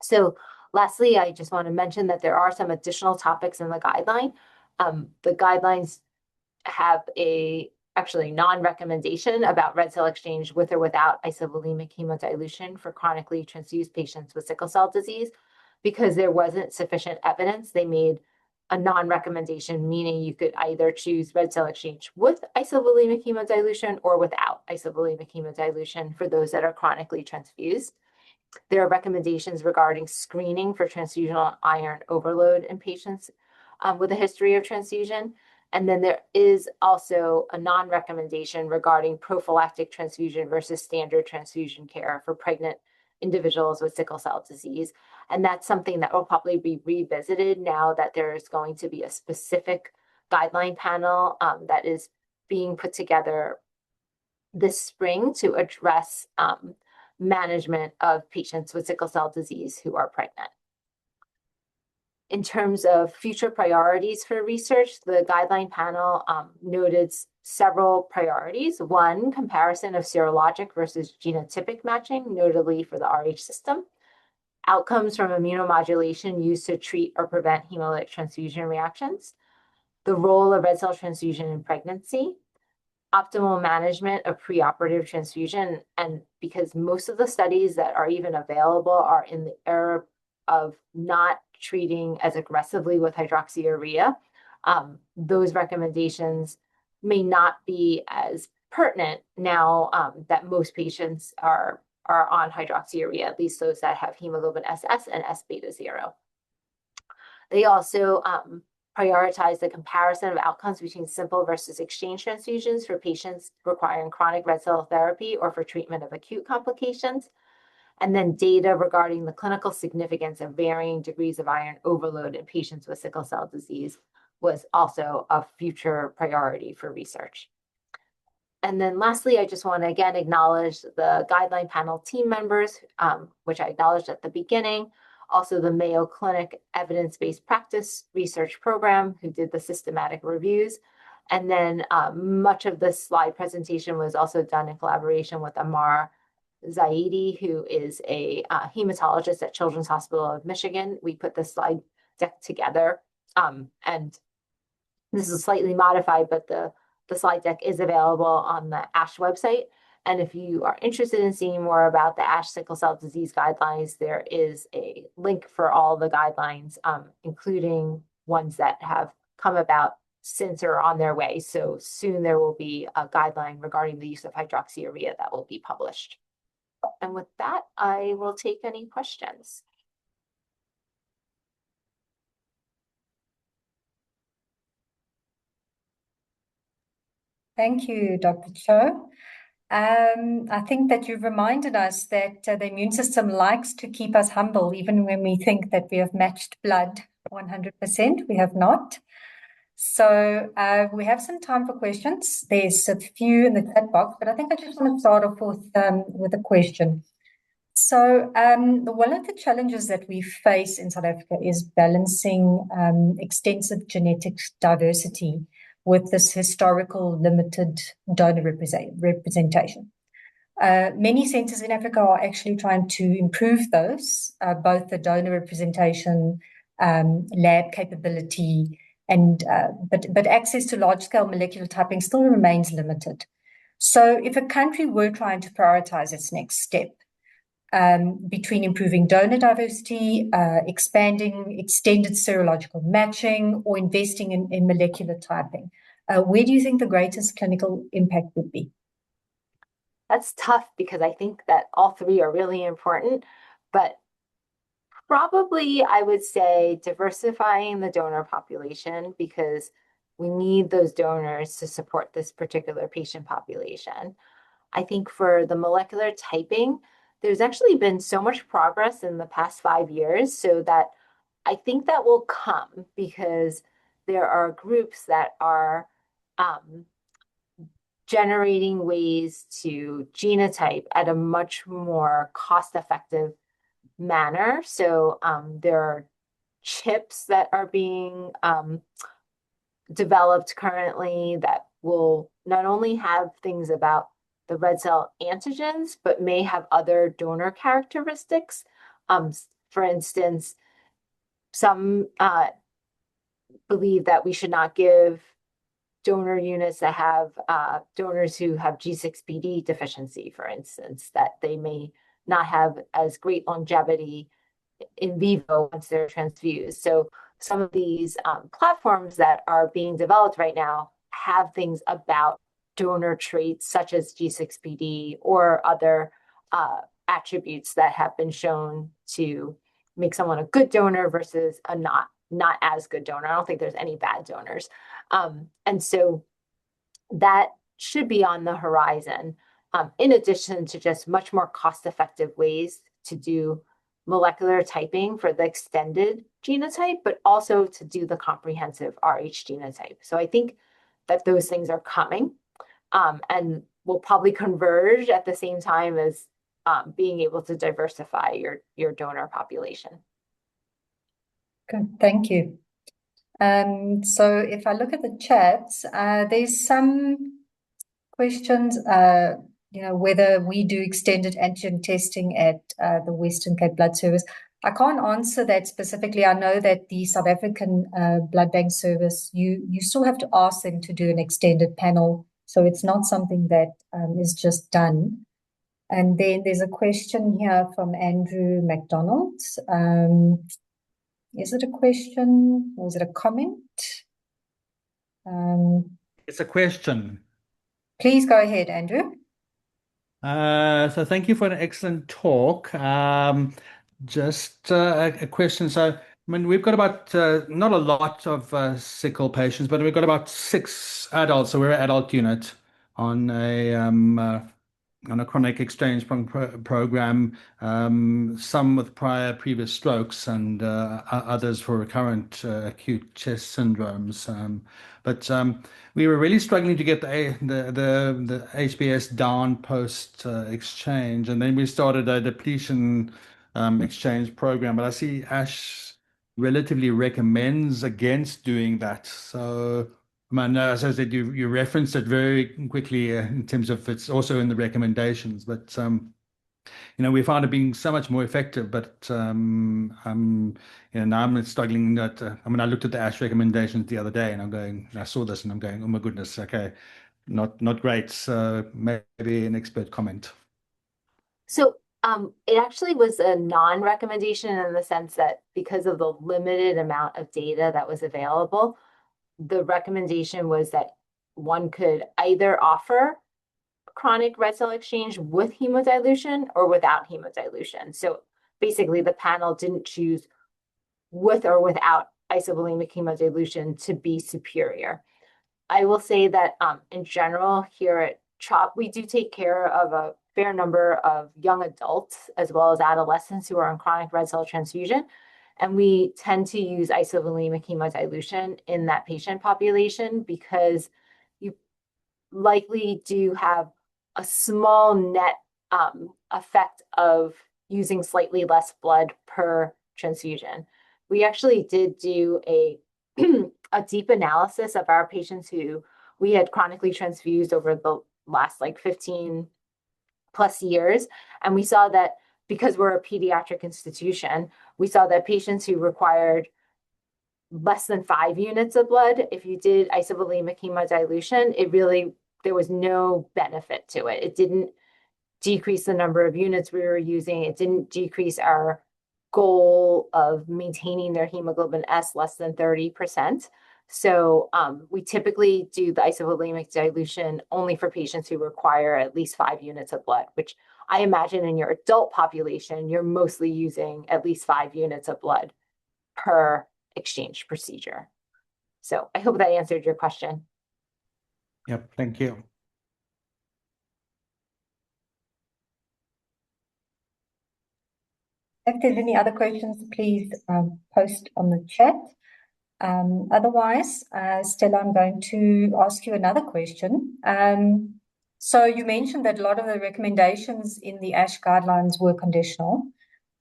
So lastly, I just want to mention that there are some additional topics in the guideline. The guidelines have actually non-recommendation about red cell exchange with or without isovolemic hemodilution for chronically transfused patients with sickle cell disease. Because there wasn't sufficient evidence, they made a non-recommendation, meaning you could either choose red cell exchange with isovolemic hemodilution or without isovolemic hemodilution for those that are chronically transfused. There are recommendations regarding screening for transfusional iron overload in patients with a history of transfusion. And then there is also a non-recommendation regarding prophylactic transfusion versus standard transfusion care for pregnant individuals with sickle cell disease. And that's something that will probably be revisited now that there's going to be a specific guideline panel that is being put together this spring to address management of patients with sickle cell disease who are pregnant. In terms of future priorities for research, the guideline panel noted several priorities. One, comparison of serologic versus genotypic matching, notably for the Rh system. Outcomes from immunomodulation used to treat or prevent hemolytic transfusion reactions. The role of red cell transfusion in pregnancy. Optimal management of preoperative transfusion. And because most of the studies that are even available are in the era of not treating as aggressively with hydroxyurea, those recommendations may not be as pertinent now that most patients are on hydroxyurea, at least those that have hemoglobin SS and S beta 0. They also prioritize the comparison of outcomes between simple versus exchange transfusions for patients requiring chronic red cell therapy or for treatment of acute complications. And then data regarding the clinical significance of varying degrees of iron overload in patients with sickle cell disease was also a future priority for research. And then lastly, I just want to again acknowledge the guideline panel team members, which I acknowledged at the beginning. Also the Mayo Clinic Evidence-Based Practice Research Program, who did the systematic reviews. And then much of the slide presentation was also done in collaboration with Amar Zaidi, who is a hematologist at Children's Hospital of Michigan. We put the slide deck together, and this is slightly modified, but the slide deck is available on the ASH website. And if you are interested in seeing more about the ASH sickle cell disease guidelines, there is a link for all the guidelines, including ones that have come about since or on their way. So soon there will be a guideline regarding the use of hydroxyurea that will be published. And with that, I will take any questions. Thank you, Dr. Chou. I think that you've reminded us that the immune system likes to keep us humble, even when we think that we have matched blood 100%. We have not. So we have some time for questions. There's a few in the chat box, but I think I just want to start off with a question. So one of the challenges that we face in South Africa is balancing extensive genetic diversity with this historical limited donor representation. Many centers in Africa are actually trying to improve those, both the donor representation, lab capability, and but access to large-scale molecular typing still remains limited. So if a country were trying to prioritize its next step between improving donor diversity, expanding extended serological matching, or investing in molecular typing, where do you think the greatest clinical impact would be? That's tough because I think that all three are really important, but probably I would say diversifying the donor population, because we need those donors to support this particular patient population. I think for the molecular typing, there's actually been so much progress in the past 5 years, so that I think that will come because there are groups that are generating ways to genotype at a much more cost-effective manner. So there are chips that are being developed currently that will not only have things about the red cell antigens, but may have other donor characteristics. For instance, some believe that we should not give donor units that have donors who have G6PD deficiency, for instance, that they may not have as great longevity in vivo once they're transfused. So some of these platforms that are being developed right now have things about donor traits such as G6PD or other attributes that have been shown to make someone a good donor versus a not as good donor. I don't think there's any bad donors. And so that should be on the horizon, in addition to just much more cost-effective ways to do molecular typing for the extended genotype, but also to do the comprehensive Rh genotype. So I think that those things are coming, and will probably converge at the same time as being able to diversify your donor population. Good, thank you. So if I look at the chats, there's some questions, whether we do extended antigen testing at the Western Cape Blood Service. I can't answer that specifically. I know that the South African Blood Bank Service, you still have to ask them to do an extended panel. So it's not something that is just done. And then there's a question here from Andrew McDonald. Is it a question or is it a comment? It's a question. Please go ahead, Andrew. So thank you for an excellent talk. Just a question. So, I mean, we've got about not a lot of sickle patients, but we've got about 6 adults. So we're an adult unit on a chronic exchange program, some with previous strokes and others for recurrent acute chest syndromes. But we were really struggling to get the HBS down post exchange, and then we started a depletion exchange program. But I see ASH relatively recommends against doing that. So, I mean, as I said, you referenced it very quickly in terms of it's also in the recommendations, but we found it being so much more effective. But now I'm struggling that. I looked at the ASH recommendations the other day, and I saw this, and I'm going, oh my goodness, okay, not great. So maybe an expert comment. So it actually was a non-recommendation in the sense that because of the limited amount of data that was available, the recommendation was that one could either offer chronic red cell exchange with hemodilution or without hemodilution. So basically, the panel didn't choose with or without isovolemic hemodilution to be superior. I will say that in general, here at CHOP, we do take care of a fair number of young adults as well as adolescents who are on chronic red cell transfusion. And we tend to use isovolemic hemodilution in that patient population because you likely do have a small net effect of using slightly less blood per transfusion. We actually did do a deep analysis of our patients who we had chronically transfused over the last 15 plus years. And we saw that because we're a pediatric institution, we saw that patients who required less than 5 units of blood, if you did isovolemic hemodilution, there was no benefit to it. It didn't decrease the number of units we were using. It didn't decrease our goal of maintaining their hemoglobin S less than 30%. So we typically do the isovolemic dilution only for patients who require at least 5 units of blood, which I imagine in your adult population, you're mostly using at least 5 units of blood per exchange procedure. So I hope that answered your question. Yep, thank you. If there's any other questions, please post on the chat. Otherwise, Stella, I'm going to ask you another question. So you mentioned that a lot of the recommendations in the ASH guidelines were conditional.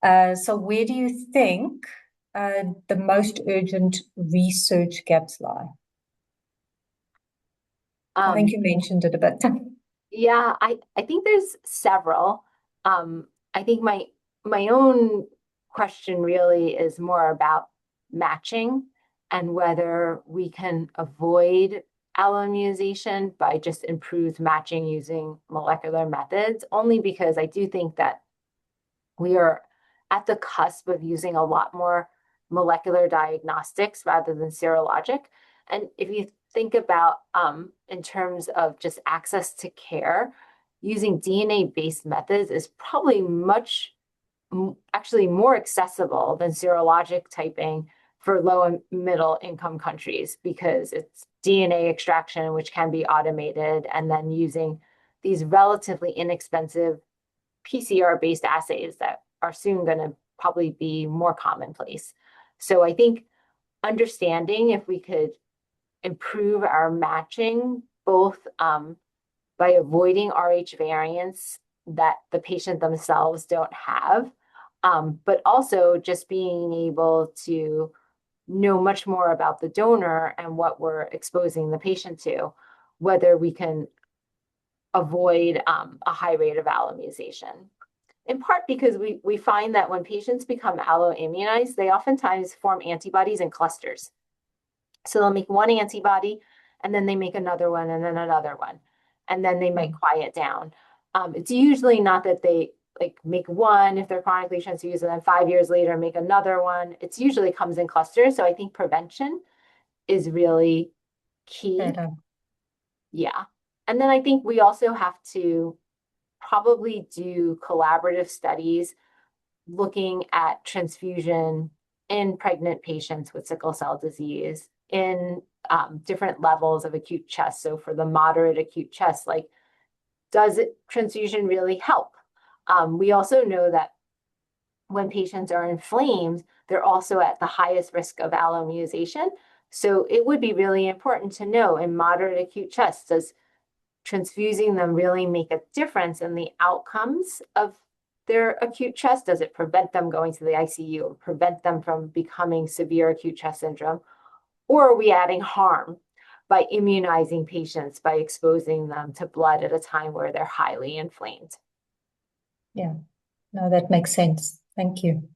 So where do you think the most urgent research gaps lie? I think you mentioned it a bit. Yeah, I think there's several. I think my own question really is more about matching and whether we can avoid alloimmunization by just improved matching using molecular methods, only because I do think that we are at the cusp of using a lot more molecular diagnostics rather than serologic. And if you think about in terms of just access to care, using DNA-based methods is probably actually more accessible than serologic typing for low and middle income countries because it's DNA extraction, which can be automated, and then using these relatively inexpensive PCR-based assays that are soon going to probably be more commonplace. So I think understanding if we could improve our matching, both by avoiding Rh variants that the patient themselves don't have, but also just being able to know much more about the donor and what we're exposing the patient to, whether we can avoid a high rate of alloimmunization. In part because we find that when patients become alloimmunized, they oftentimes form antibodies in clusters. So they'll make one antibody, and then they make another one, and then another one, and then they might quiet down. It's usually not that they like make one if they're chronically transfused, and then 5 years later make another one. It's usually comes in clusters. So I think prevention is really key. Better. Yeah. And then I think we also have to probably do collaborative studies looking at transfusion in pregnant patients with sickle cell disease in different levels of acute chest. So for the moderate acute chest, like, does transfusion really help? We also know that when patients are inflamed, they're also at the highest risk of alloimmunization. So it would be really important to know in moderate acute chest, does transfusing them really make a difference in the outcomes of their acute chest? Does it prevent them going to the ICU or prevent them from becoming severe acute chest syndrome? Or are we adding harm by immunizing patients, by exposing them to blood at a time where they're highly inflamed? Yeah, no, that makes sense. Thank you.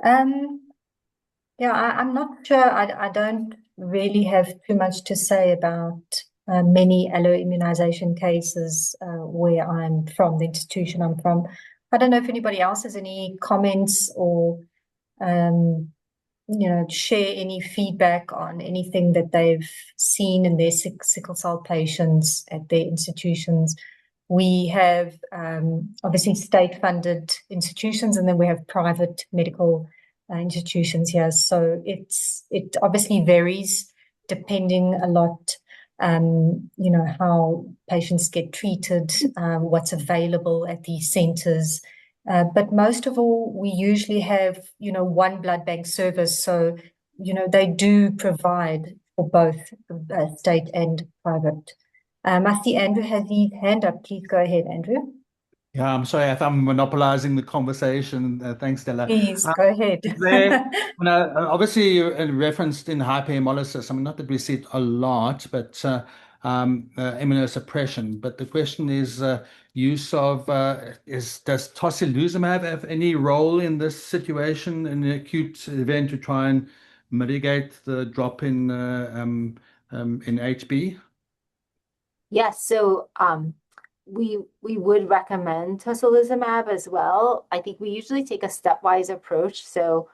Yeah, I'm not sure. I don't really have too much to say about many alloimmunization cases where I'm from, the institution I'm from. I don't know if anybody else has any comments or share any feedback on anything that they've seen in their sickle cell patients at their institutions. We have obviously state-funded institutions, and then we have private medical institutions here. So it obviously varies depending a lot, how patients get treated, what's available at these centers. But most of all, we usually have, one blood bank service. So, they do provide for both state and private. I see Andrew has his hand up. Please go ahead, Andrew. Yeah, I'm sorry if I'm monopolizing the conversation. Thanks, Stella. Please go ahead. Obviously, you referenced in hyperhemolysis. I mean, not that we see it a lot, but immunosuppression. But the question is, use of does tocilizumab have any role in this situation in an acute event to try and mitigate the drop in HB? Yes, so we would recommend tocilizumab as well. I think we usually take a stepwise approach. So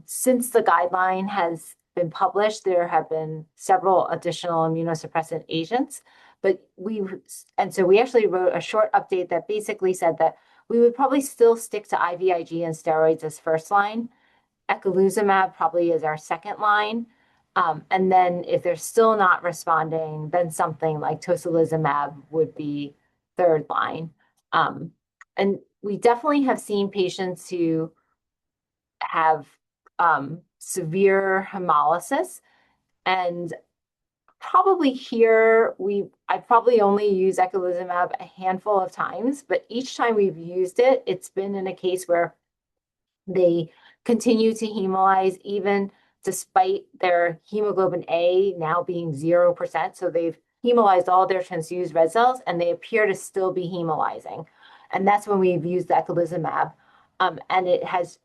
since the guideline has been published, there have been several additional immunosuppressant agents. So we actually wrote a short update that basically said that we would probably still stick to IVIG and steroids as first line. Eculizumab probably is our second line. And then if they're still not responding, then something like tocilizumab would be third line. And we definitely have seen patients who have severe hemolysis, and probably here I probably only use eculizumab a handful of times, but each time we've used it, it's been in a case where they continue to hemolyze even despite their hemoglobin A now being 0%. So they've hemolyzed all their transfused red cells and they appear to still be hemolyzing. And that's when we've used eculizumab. And it has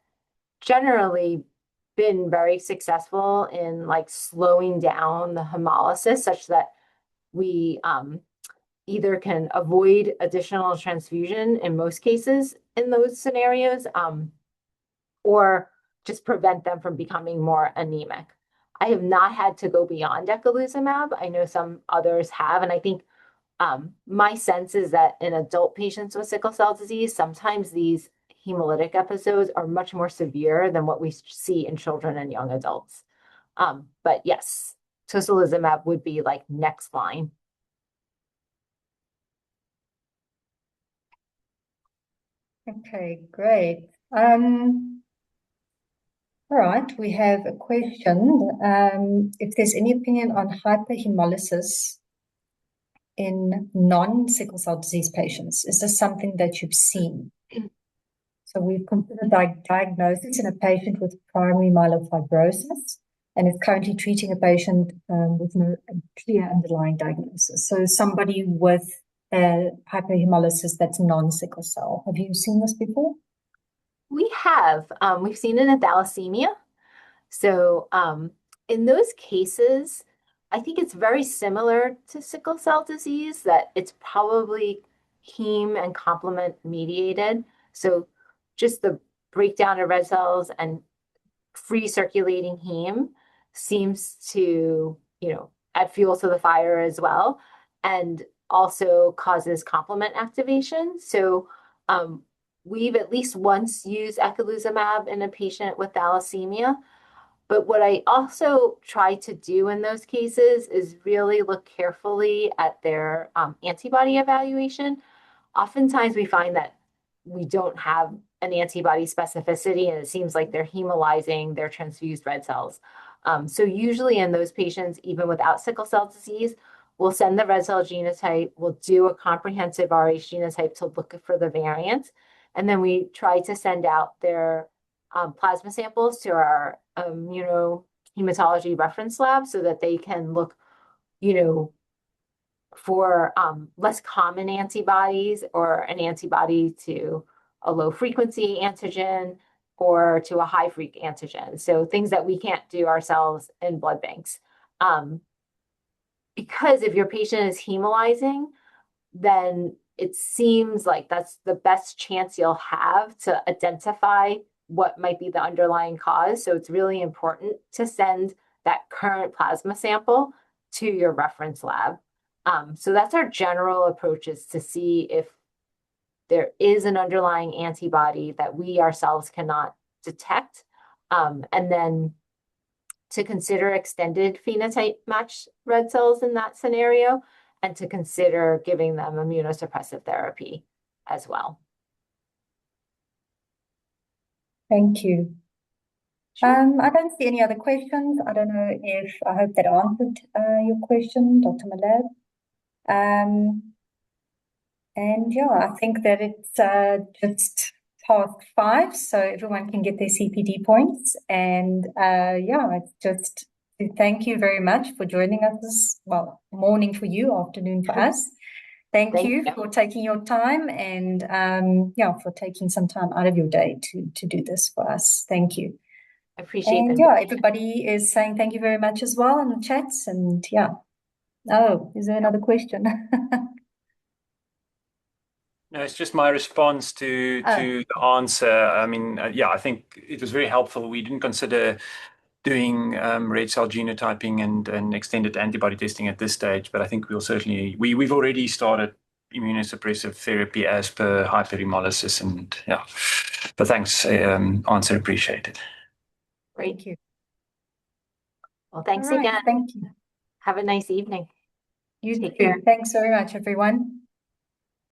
generally been very successful in like slowing down the hemolysis such that we either can avoid additional transfusion in most cases in those scenarios, or just prevent them from becoming more anemic. I have not had to go beyond eculizumab. I know some others have, and I think my sense is that in adult patients with sickle cell disease, sometimes these hemolytic episodes are much more severe than what we see in children and young adults. But yes, tocilizumab would be like next line. Okay, great. All right, we have a question. If there's any opinion on hyperhemolysis in non-sickle cell disease patients, is this something that you've seen? So we've considered diagnosis in a patient with primary myelofibrosis and is currently treating a patient with no clear underlying diagnosis. So somebody with hyperhemolysis that's non-sickle cell. Have you seen this before? We have. We've seen it in thalassemia. So in those cases, I think it's very similar to sickle cell disease, that it's probably heme and complement mediated. So just the breakdown of red cells and free circulating heme seems to, add fuel to the fire as well, and also causes complement activation. So we've at least once used eculizumab in a patient with thalassemia. But what I also try to do in those cases is really look carefully at their antibody evaluation. Oftentimes we find that we don't have an antibody specificity, and it seems like they're hemolyzing their transfused red cells. So usually in those patients, even without sickle cell disease, we'll send the red cell genotype, we'll do a comprehensive Rh genotype to look for the variant, and then we try to send out their plasma samples to our immunohematology reference lab so that they can look, for less common antibodies or an antibody to a low frequency antigen or to a high freq antigen. So things that we can't do ourselves in blood banks. Because if your patient is hemolyzing, then it seems like that's the best chance you'll have to identify what might be the underlying cause. So it's really important to send that current plasma sample to your reference lab. So that's our general approach, is to see if there is an underlying antibody that we ourselves cannot detect, and then to consider extended phenotype match red cells in that scenario, and to consider giving them immunosuppressive therapy as well. Thank you. Sure. I don't see any other questions. I don't know if I hope that answered your question, Dr. Malab. And yeah, I think that it's just past 5, so everyone can get their CPD points. And yeah, it's just to thank you very much for joining us this, morning for you, afternoon for us. Thank you for taking your time and yeah, for taking some time out of your day to do this for us. Thank you. I appreciate And yeah, everybody is saying thank you very much as well in the chats. And yeah. Oh, is there another question? No, it's just my response to the answer. I mean, yeah, I think it was very helpful. We didn't consider doing red cell genotyping and extended antibody testing at this stage, but I think we'll certainly we've already started immunosuppressive therapy as per hyperhemolysis, and yeah. But thanks, answer appreciated. Thank you. Well, thanks again. Thank you. Have a nice evening. You too. Thanks very much, everyone.